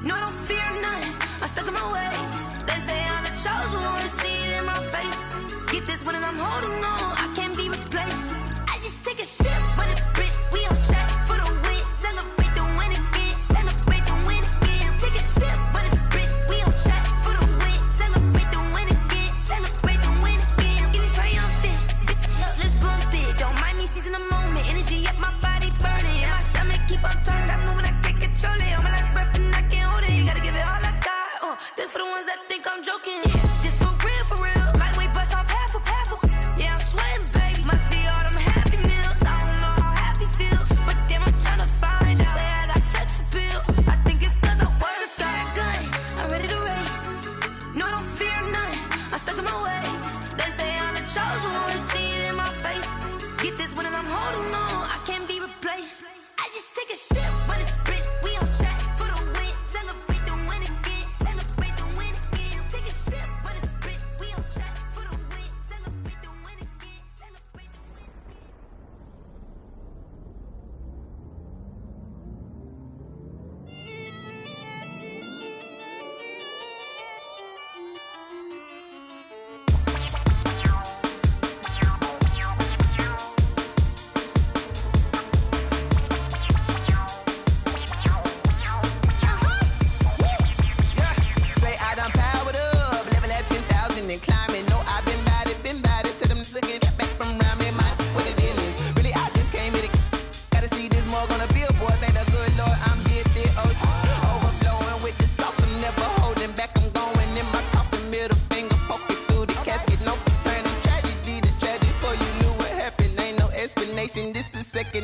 No, I don't fear none, I'm stuck in my ways. They say I'm the chosen one, to see it in my face. Get this one and I'm holding on, I can't be replaced. I just take a sip, but it's split, we on track for the win. Celebrate the win again, celebrate the win again. Take a sip, but it's split, we on track for the win. Celebrate the win again, celebrate the win again. Get it triumphant, look, let's bump it. Don't mind me seizing the moment, energy up my body burning. And my stomach keep on turning, stop moving, I can't control it. On my last breath and I can't hold it, you gotta give it all I got. This for the ones that think I'm joking. This for real, lightweight bust off half a. Yeah, I'm sweating, baby. Must be all them happy meals. I don't know how happy feels, but damn, I'm trying to find out. Say I got sex appeal. I think it's cause I work that gun. I'm ready to race. No, I don't fear none, I'm stuck in my ways. They say I'm the chosen one, to see it in my face. Get this one and I'm holding on, I can't be replaced. I just take a sip, but it's split, we on track for the win. Celebrate the win again, celebrate the win again. Take a sip, but it's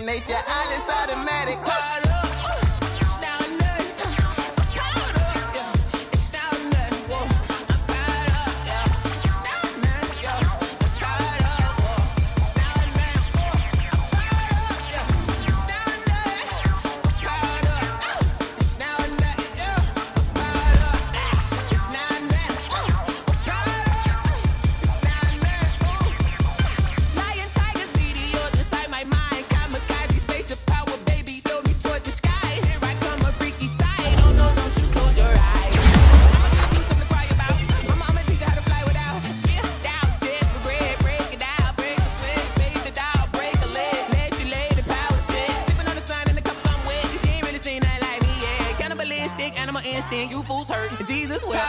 second nature, all is automatic. You fools hurt. Jesus will.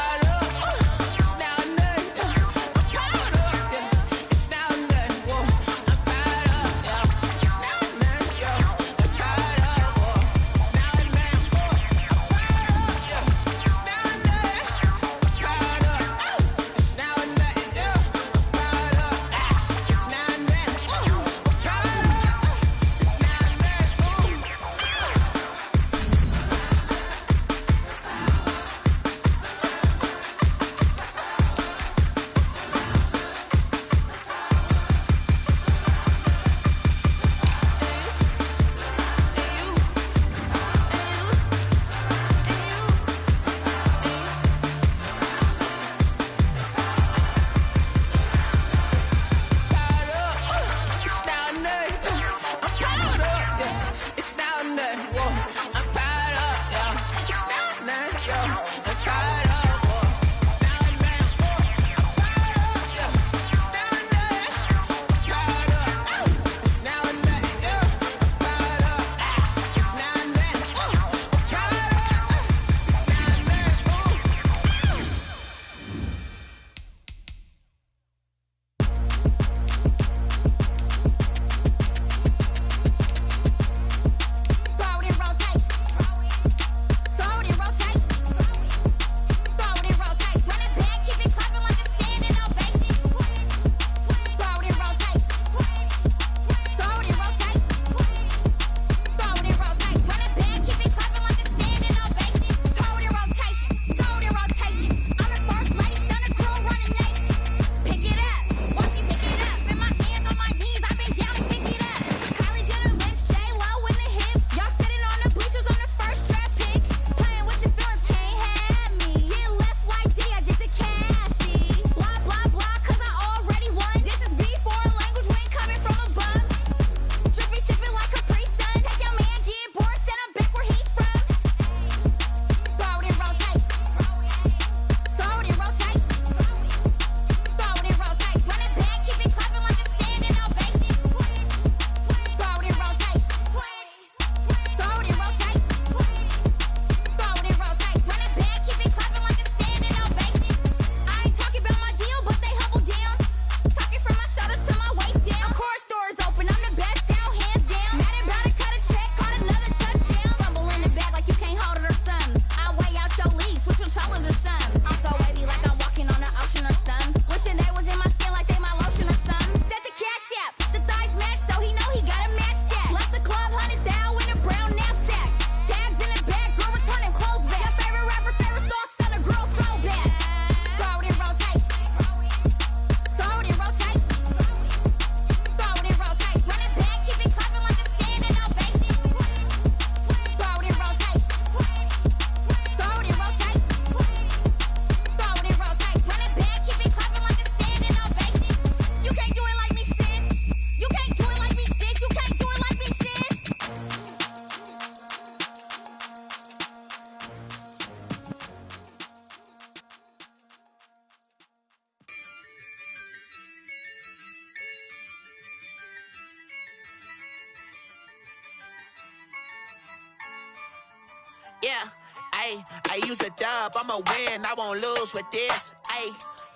Yeah, I use a dub, I'ma win, I won't lose with this.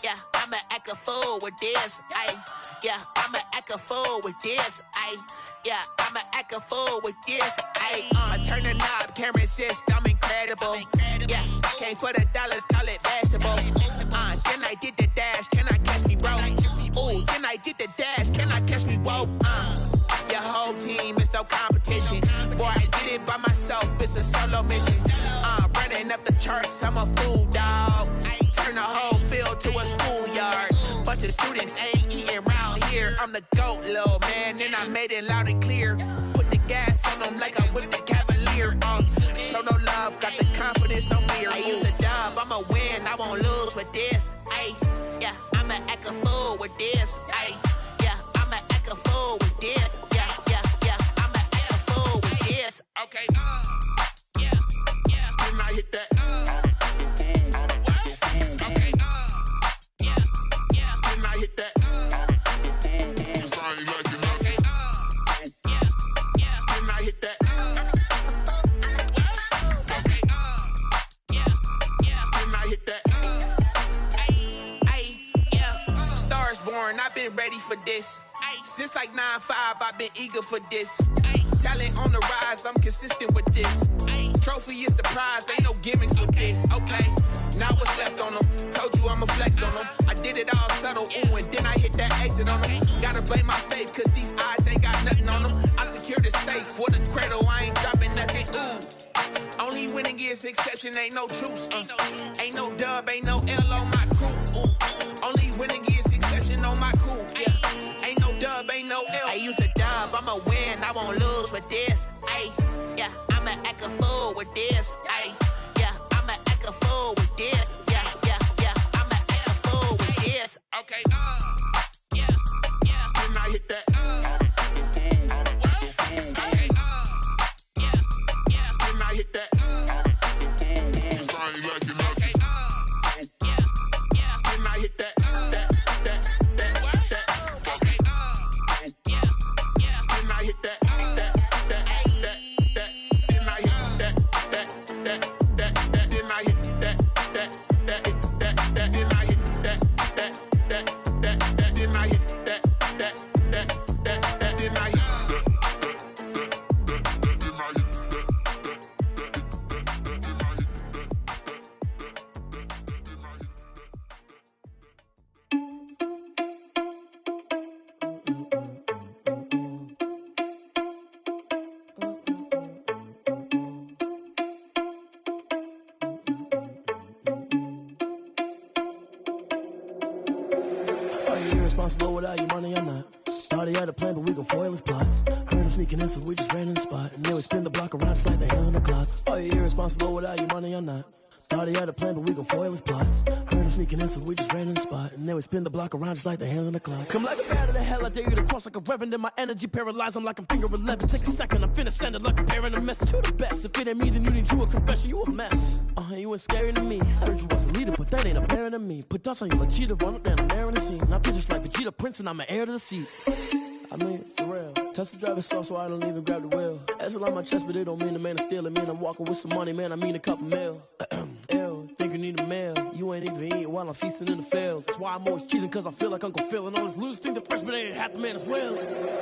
Yeah, I'ma act a fool with this. Yeah, I'ma act a fool with this. Yeah, I'ma act a fool with this. I turn the knob, can't resist, I'm incredible. Yeah, came for the dollars, call it vegetable. Then I did the dash, can I catch me, bro? Ooh, then I did the dash, can I catch me, whoa? Your whole team is so complicated. up the charts, I'm a fool, dog. Turn the whole field to a schoolyard. Bunch of students ain't eating round here. I'm the GOAT, little man, and I made it loud and clear. Put the gas on them like I'm with the Cavalier. Show no love, got the confidence, no fear. I use a dub, I'ma win, I won't lose with this. Ay, yeah, I'ma act a fool with this. Ay, yeah, I'ma act a fool with this. Yeah, yeah, yeah, I'ma act a fool with this. Okay, yeah, yeah, can I hit that? Okay, yeah, yeah, can I hit that? Cause I ain't like it. Okay, yeah, yeah, can I hit that? Okay, yeah, yeah, can I hit that? Ay, yeah, Stars born, I've been ready for this. Since like 9-5, I've been eager for this. Talent on the rise, I'm consistent with this. Trophy is the prize, ain't no gimmicks with this. Okay, now what's left on them? Told you I'ma flex on them. I did it all subtle, ooh, and then I hit that exit on them. Gotta blame my faith, cause these eyes ain't got nothing on them. I secured the safe for the cradle, I ain't dropping nothing, ooh. Only winning is exception, ain't no truce. Ain't no dub, ain't no L on my crew. Ooh. Only winning is exception on my crew, yeah. Ain't no dub, ain't no L. I use a dub, I'ma win, I won't lose with this. Ay, yeah, I'ma act a fool with this. Ay, yeah, I'ma act a fool with this. Yeah, yeah, yeah, I'ma act a fool with this. Okay, yeah, yeah, can I hit that? Okay, yeah, yeah, can I hit that? Cause I ain't like it. Okay, yeah, yeah, can I hit that? Irresponsible without your money or not. Thought he had a plan, but we gon' foil his plot. Heard him sneaking in, so we just ran in the spot. And then we spin the block around just like the hands on the clock. Are you irresponsible without your money or not? Thought he had a plan, but we gon' foil his plot. Heard him sneaking in, so we just ran in the spot. And then we spin the block around just like the hands on the clock. Come like a bat of the hell, I dare you to cross like a reverend. In my energy paralyzed, I'm like I'm finger 11. Take a second, I'm finna send it like a parent a message to the best. If it ain't me, then you need you a confession, you a mess. You ain't scary to me. Heard you was a leader, but that ain't apparent to me. Put dust on you like cheetah, run up down the air in the scene. I feel just like Vegeta Prince, and I'm an heir to the seat. I mean, for real. Touch the driver's soft, so I don't even grab the wheel. That's on my chest, but it don't mean the man is stealing. Mean I'm walking with some money, man, I mean a couple mil. Ew, think you need a meal. You ain't even eating while I'm feasting in the field. That's why I'm always cheesing, cause I feel like Uncle Phil. And all this losers think the freshman ain't half the man as well.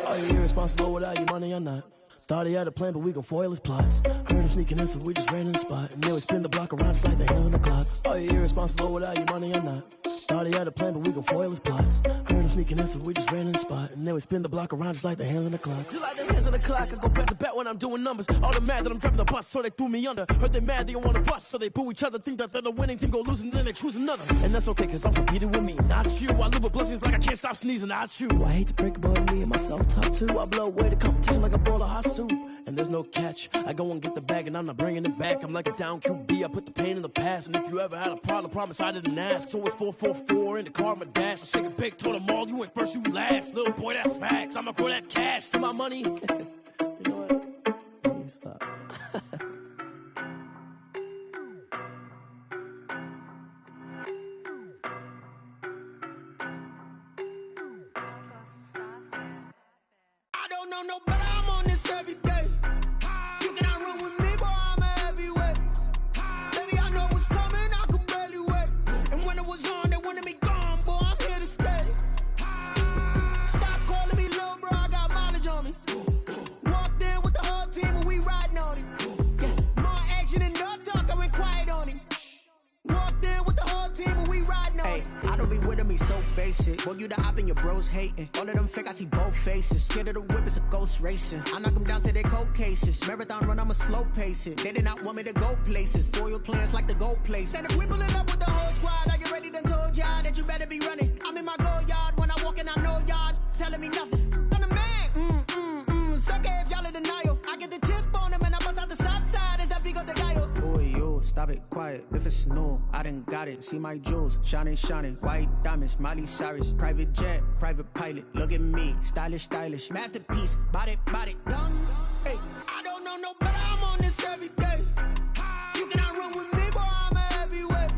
Are you irresponsible without your money or not? Thought he had a plan, but we gon' foil his plot. Heard him sneaking in, so we just ran in the spot. And then we spin the block around just like the hands on the clock. Are you irresponsible without your money or not? Thought he had a plan, but we gon' foil his plot. Heard him sneaking in, so we just ran in the spot. And then we spin the block around just like the hands on the clock. Just like the hands on the clock, I go back to back when I'm doing numbers. All the mad that I'm driving the bus, so they threw me under. Heard they mad, they don't wanna bust, so they boo each other. Think that they're the winning team, go losing, then they choose another. And that's okay, cause I'm competing with me, not you. I live with blessings like I can't stop sneezing, not you. I hate to break it, but me and myself top two. I blow away the competition like a bowl of hot soup. And there's no catch. I go and get the bag and I'm not bringing it back. I'm like a down QB, I put the pain in the past. And if you ever had a problem, promise I didn't ask. So it's 444 in the car, my dash. I shake a big, told them all, you ain't first, you last. Little boy, that's facts. I'ma grow that cash to my money. You know what? Let me stop. I don't know no better, I'm on this every day. You cannot run with me, boy, I'm a heavyweight. Baby, I know what's coming, I could barely wait. And when it was on, they wanted me gone, boy, I'm here to stay. Stop calling me little bro, I got mileage on me. Walked in with the whole team and we riding on him. Yeah. More action and no talk, I went quiet on him. Walked in with the whole team and we riding on him. I don't be with me so basic. Boy, you the op and your bros hating. All of them fake, I see both faces. Scared of the whip, it's a ghost racing. I knock them down to their cold cases. Marathon run, I'ma slow pace it. They did not want me to go places. Foil plans like the gold place. And if we pulling up with the whole squad, are you ready? Done told y'all that you better be running. I'm in my go yard when I walk in, I know y'all telling me nothing. I'm the man. Sucker if y'all in denial. I get the chip on them and I bust out the south side. Is that big of the guy? Boy, yo, stop it, quiet. If it's new, I done got it. See my jewels, shining, white diamonds, Miley Cyrus, private jet, private pilot. Look at me, stylish, masterpiece, body, young. Hey, I don't know no better. I'm on this every day. You cannot run with me, boy. I'm a heavyweight.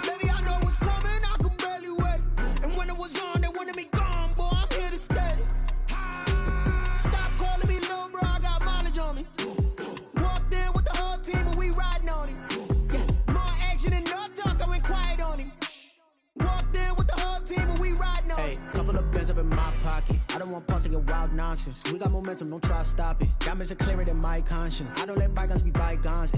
Baby, I know what's coming. I could barely wait. And when it was on, they wanted me gone, boy. I'm here to stay. Stop calling me little bro. I got mileage on me. Walked in with the whole team and we riding on him. Yeah, more action and no talk. I went quiet on him. Walked in with the whole team and we riding on him. Hey, couple of bands up in my pocket. I don't want pulse to get wild nonsense. We got momentum, don't try to stop it. Diamonds are clearer than my conscience. I don't let bygones be bygones.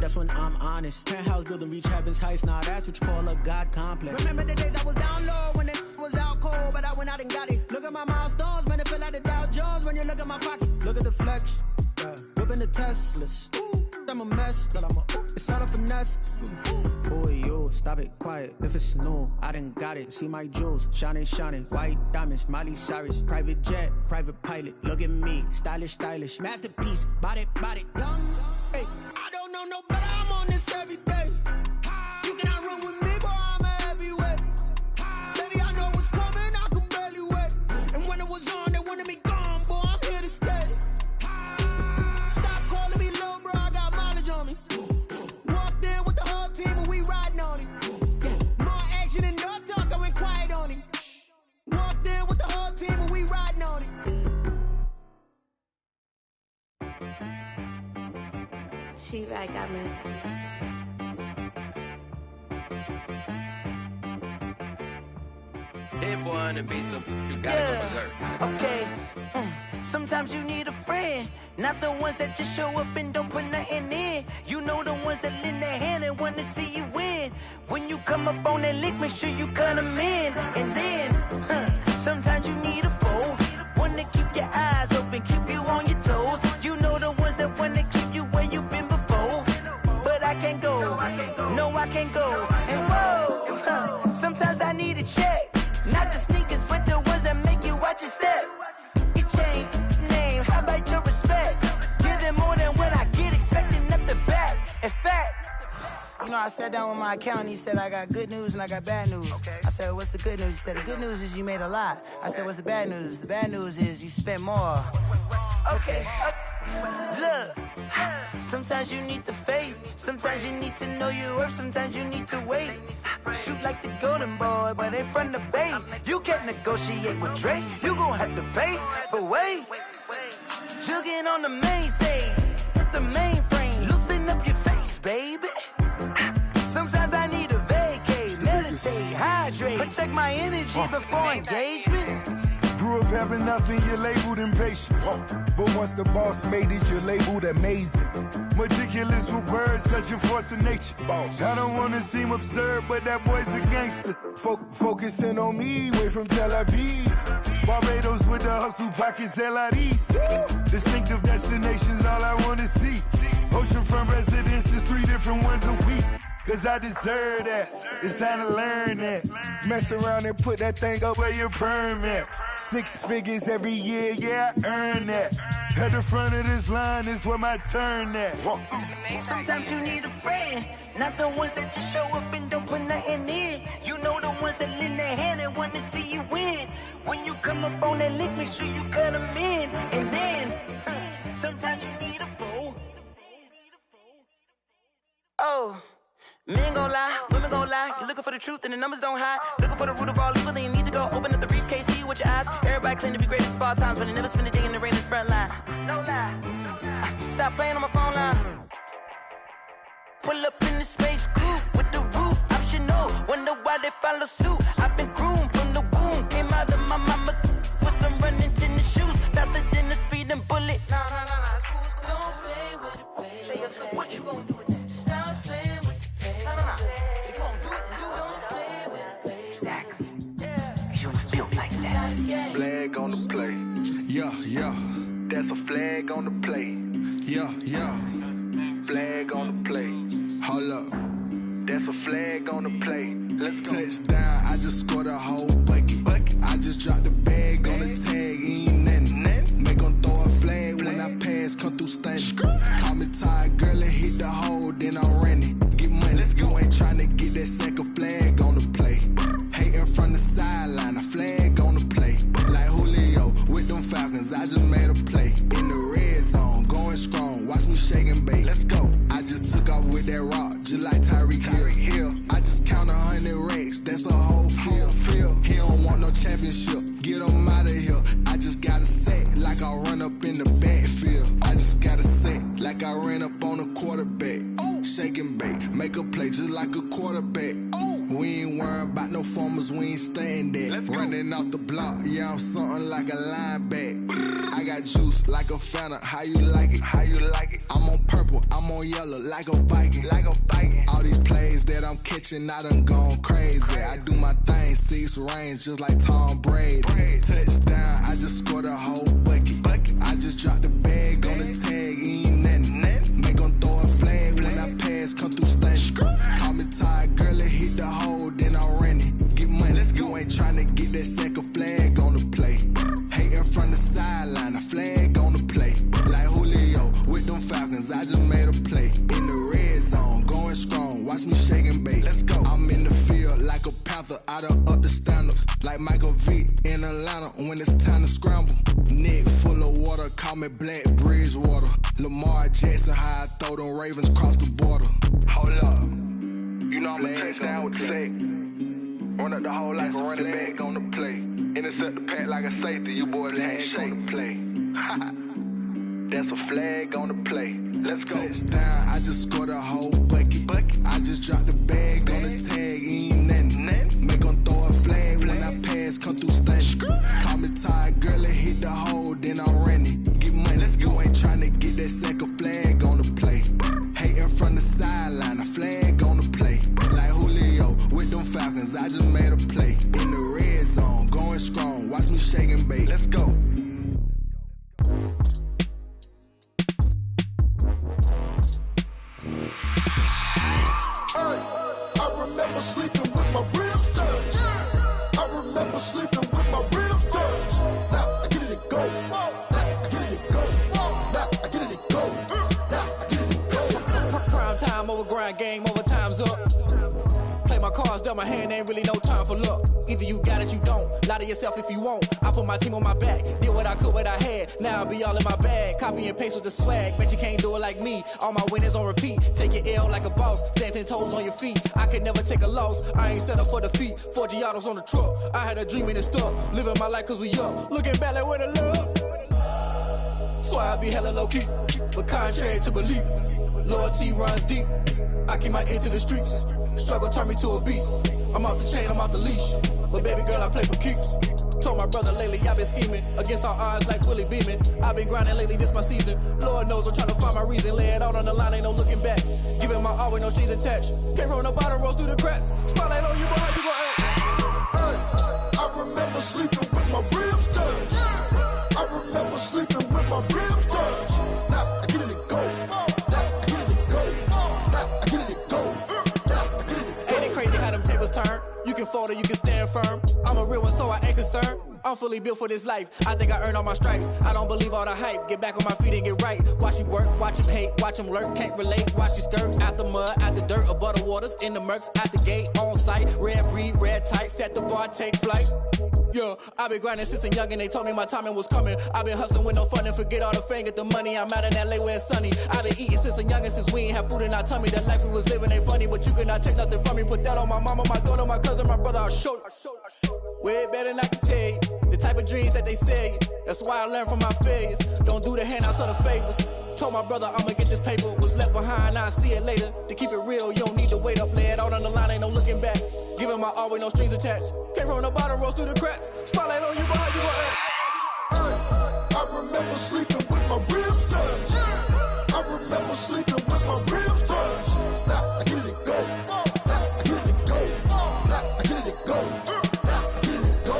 That's when I'm honest. Penthouse building, reach heaven's heights. Now that's what you call a God complex. Remember the days I was down low when it was out cold, but I went out and got it. Look at my milestones, man, it feel like the Dow Jones when you look at my pocket. Look at the flex, whipping the Teslas. I'm a mess, but it's all a finesse. Boy, yo, stop it, quiet. If it's new, I done got it. See my jewels, shining, white diamonds, Miley Cyrus, private jet, private pilot. Look at me, stylish, masterpiece, body, young. Hey, I don't know no better. I'm on this every day. You cannot run with me, boy. I'm a heavyweight. Baby, I know what's coming. I could barely wait. And when it was on, they wanted me gone, boy. I'm here to stay. Stop calling me little bro. I got mileage on me. Walked in with the whole team and we riding on him. Yeah, more action and no talk. I went quiet on him. Walked in with the whole team and we riding on him. She right, got me. Hit boy and be some, you gotta go berserk. Okay. Sometimes you need a friend, not the ones that just show up and don't put nothing in. You know the ones that lend their hand and want to see you win. When you come up on that lick, make sure you cut them in. And then, sometimes you need a foe, one to keep your eyes open, keep you on your toes. You know the ones that want to keep you where you've been before. But I can't go, no I can't go. And whoa, sometimes I need a check, not the sneakers but the ones that make you watch your step. Your chain, name, how about your respect? Give them more than what I get, expecting up the back. In fact, you know, I sat down with my accountant, he said, I got good news and I got bad news. Okay. I said, what's the good news? He said, the good news is you made a lot. I said, what's the bad news? The bad news is you spent more. Okay. Look, sometimes you need the faith, sometimes you need to know your worth, sometimes you need to wait. Shoot like the golden boy, but they from the bay. You can't negotiate with Drake, you gon' have to pay. But wait, jugging on the main stage with the mainframe, loosen up your face, baby. Sometimes I need a vacate, meditate, hydrate, protect my energy before engagement. Grew up having nothing, you're labeled impatient. But once the boss made it, you're labeled amazing. Meticulous with words, such a force of nature. I don't wanna seem absurd, but that boy's a gangster. Focusing on me, way from Tel Aviv. Barbados with the hustle pockets, LIDs. Distinctive destinations, all I wanna see. Oceanfront residences, 3 different ones a week. Cause I deserve that, it's time to learn that. Mess around and put that thing up where your perm at. 6 figures every year, yeah, I earn that. At the front of this line is where my turn at. Sometimes you need a friend, not the ones that just show up and don't put nothing in. You know the ones that lend their hand and want to see you win. When you come up on that lick, make sure you cut them in. And then, sometimes you need a foe. Oh. Men gon' lie, women gon' lie. You're looking for the truth and the numbers don't hide. Looking for the root of all evil, then you need to go open up the briefcase, see with your eyes. Everybody claim to be greatest of all times, but they never spend a day in the rain in the front line. No lie. Stop playing on my phone line. Pull up in the space coupe with the roof optional. Wonder why they follow suit. I've been groomed from the womb. Came out of my mama with some running tennis shoes. Faster than the speeding bullet. Nah, it's cool, it's cool. Don't play with it, baby. Say up, so what you gon' do with it? Stop playing with it. If you gon' do it, then don't play with it, baby. That's a flag on the play. Yeah. Flag on the play. Hold up. That's a flag on the play. Let's go. Touchdown, I just scored a whole bucket. I just dropped the bag on the tag, ain't nothing. Make them throw a flag when I pass, come through stunning. Call me tired, girl, and hit the hole, then I'm running. Get money, you ain't trying to get that second flag on the play. Hating from the sideline, a flag on the play. Like Julio with them Falcons, I just made a play. In the red zone, going strong, watch me shake and bake. Let's go. I just took off with that rock, just like Tyreek Hill. I just count 100 racks, that's a whole field. He don't want no championship, get him out of here. I just got a set, like I run up in the backfield. I just got a set, like I ran up on a quarterback. Shake and bake, make a play just like a quarterback. We ain't worrying about no formers, we ain't staying there. Running off the block, yeah, I'm something like a lineback. I got juice like a Fanta, how you like it? I'm on purple, I'm on yellow, like a Viking. All these plays that I'm catching, I done gone crazy. I do my thing, 6 range, just like Tom Brady. Touchdown, I just scored a whole bucket. I just dropped the bag on the tag, ain't nothing. Make them throw a flag when I pass, come through stunning. Call me tired, girl, and hit the hole, then I'm running. Get money, you ain't trying to get that second flag on the play. Hating from the sideline, a flag on the play. Like Julio with them Falcons, I just made a play. In the red zone, going strong, watch me shake and bake. Let's go. I'm in the field like a Panther, I done up the standards. Like Michael Vick in Atlanta when it's time to scramble. Neck full of water, call me Black Bridgewater. Lamar Jackson, how I throw them Ravens cross the border. Hold up, you know I'm a touchdown with the sack. Run up the hole like a running back on the play. Intercept the pack like a safety, you boys ain't shake the play. That's a flag on the play. Let's go. Touchdown, I just scored a whole bucket. I just dropped the bag on the tag, ain't nothing. Make them throw a flag when I pass, come through stunning. Call me tired, girl, and hit the hole, then I'm running. Get money, you ain't trying to get that second flag on the play. Hating from the sideline, a flag on the play. Like Julio with them Falcons, I just made a play. In the red zone, going strong, watch me shake and bake. Let's go. I remember sleeping with my ribs touched. I remember sleeping with my ribs touched. Now I get it and go. Now I get it and go. Now I get it and go. Now I get it and go. Prime time over grind game, over time's up. Play my cards, dealt my hand, ain't really no time for luck. Either you got it, you don't. Lie to yourself if you won't. I put my team on my back, did what I could, what I had. Now I'll be all in my bag. Copy and paste with the swag. Bet you can't do it like me. All my winners on repeat. Take your L like a boss. Stand 10 toes on your feet. I can never take a loss. I ain't set up for defeat. 4 Giottos on the truck. I had a dream and it stuck. Living my life cause we up. Looking back like where the love. So I be hella low key. But contrary to belief, loyalty runs deep. I keep my ear to the streets. Struggle turned me to a beast. I'm off the chain, I'm off the leash. But baby girl, I play for keeps. Told my brother lately, I've been scheming against all odds like Willie Beeman. I've been grinding lately, this my season. Lord knows I'm trying to find my reason. Lay it out on the line, ain't no looking back. Giving my all with no strings attached. Came from the bottom, rose through the cracks. Spotlight on you, but how you gon' act? I remember sleeping with my ribs touched. I remember sleeping with my ribs touched. Now I get it and go. Now I get it and go. Now I get it and go. Now I get it and go. Ain't it crazy how them tables turn? You can fold or you can stand firm. I'm a real one, so I ain't concerned. I'm fully built for this life. I think I earned all my stripes. I don't believe all the hype. Get back on my feet and get right. Watch you work, watch him hate, watch him lurk. Can't relate, watch you skirt. Out the mud, out the dirt, above the waters, in the murks, out the gate, on site. Red breed, red tight, set the bar, take flight. Yeah, I've been grinding since a young and they told me my timing was coming. I've been hustling with no fun and forget all the fame, get the money. I'm out in LA where it's sunny. I've been eating since a young and since we ain't have food in our tummy. The life we was living ain't funny, but you cannot take nothing from me. Put that on my mama, my daughter, my cousin, my brother, I'll show you. Way better than I can tell you. The type of dreams that they sell you. That's why I learned from my failures. Don't do the handouts or the favors. Told my brother I'ma get this paper. Was left behind, I'll see it later. To keep it real, you don't need to wait up. Lay it out on the line, ain't no looking back. Giving my all with no strings attached. Came from the bottom, rose through the cracks. Spotlight on you, but how you gon' act? I remember sleeping with my ribs touched. I remember sleeping with my ribs touched. Now I get it and go. Now I get it and go. Now I get it and go. Now I get it and go.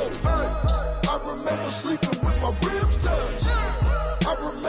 I remember sleeping with my ribs touched. I remember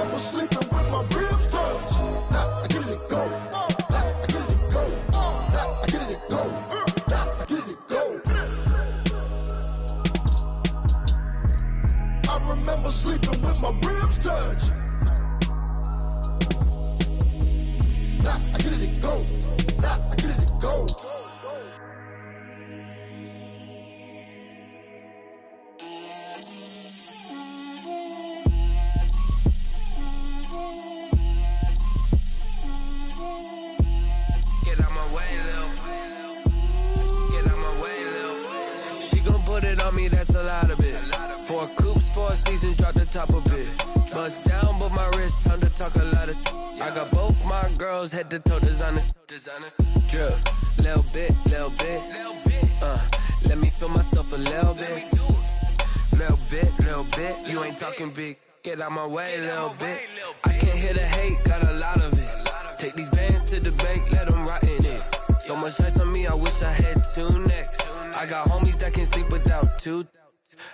on me, that's a lot of it. 4 coops, 4 seasons, drop the top a bit. Bust down, but my wrist, time to talk a lot of. I got both my girls, head to toe designer. Drip, little bit. Let me feel myself a little bit. Little bit. You ain't talking big. Get out my way a little bit. I can't hear the hate, got a lot of it. Take these bands to the bank, let them rot in it. So much ice on me, I wish I had 2 necks. I got homies that can sleep without 2.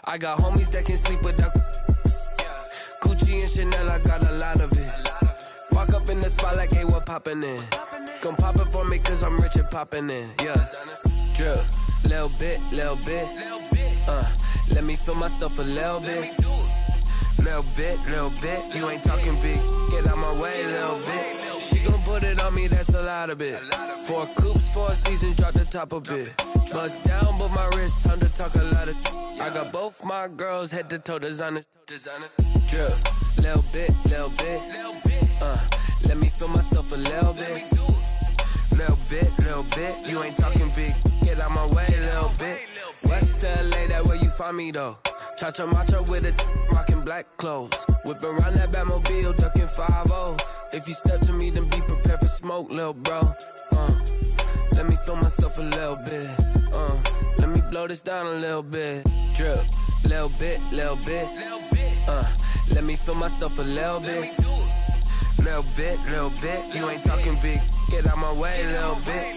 I got homies that can sleep without Gucci and Chanel, I got a lot of it. Walk up in the spot like, hey, what poppin' in? Come pop it for me, cause I'm rich and poppin' in. Yeah, drip, little bit. Let me feel myself a little bit. Little bit. You ain't talking big. Get out my way a little bit. She gon' put it on me, that's a lot of it. 4 coops, 4 seasons, drop the top a bit. Bust down, but my wrist, time to talk a lot of. I got both my girls, head to toe designer. Drip, little bit. Let me feel myself a little bit. Little bit. You ain't talking big. Get out my way a little bit. West LA, that where you find me though. Cha-cha macha with a rockin' black clothes. Whippin' around that Batmobile, duckin' 5-0. If you step to me, then be prepared for smoke, lil' bro. Let me feel myself a little bit. Let me blow this down a little bit. Drip, little bit. Let me feel myself a little bit. Little bit. You ain't talking big. Get out my way a little bit.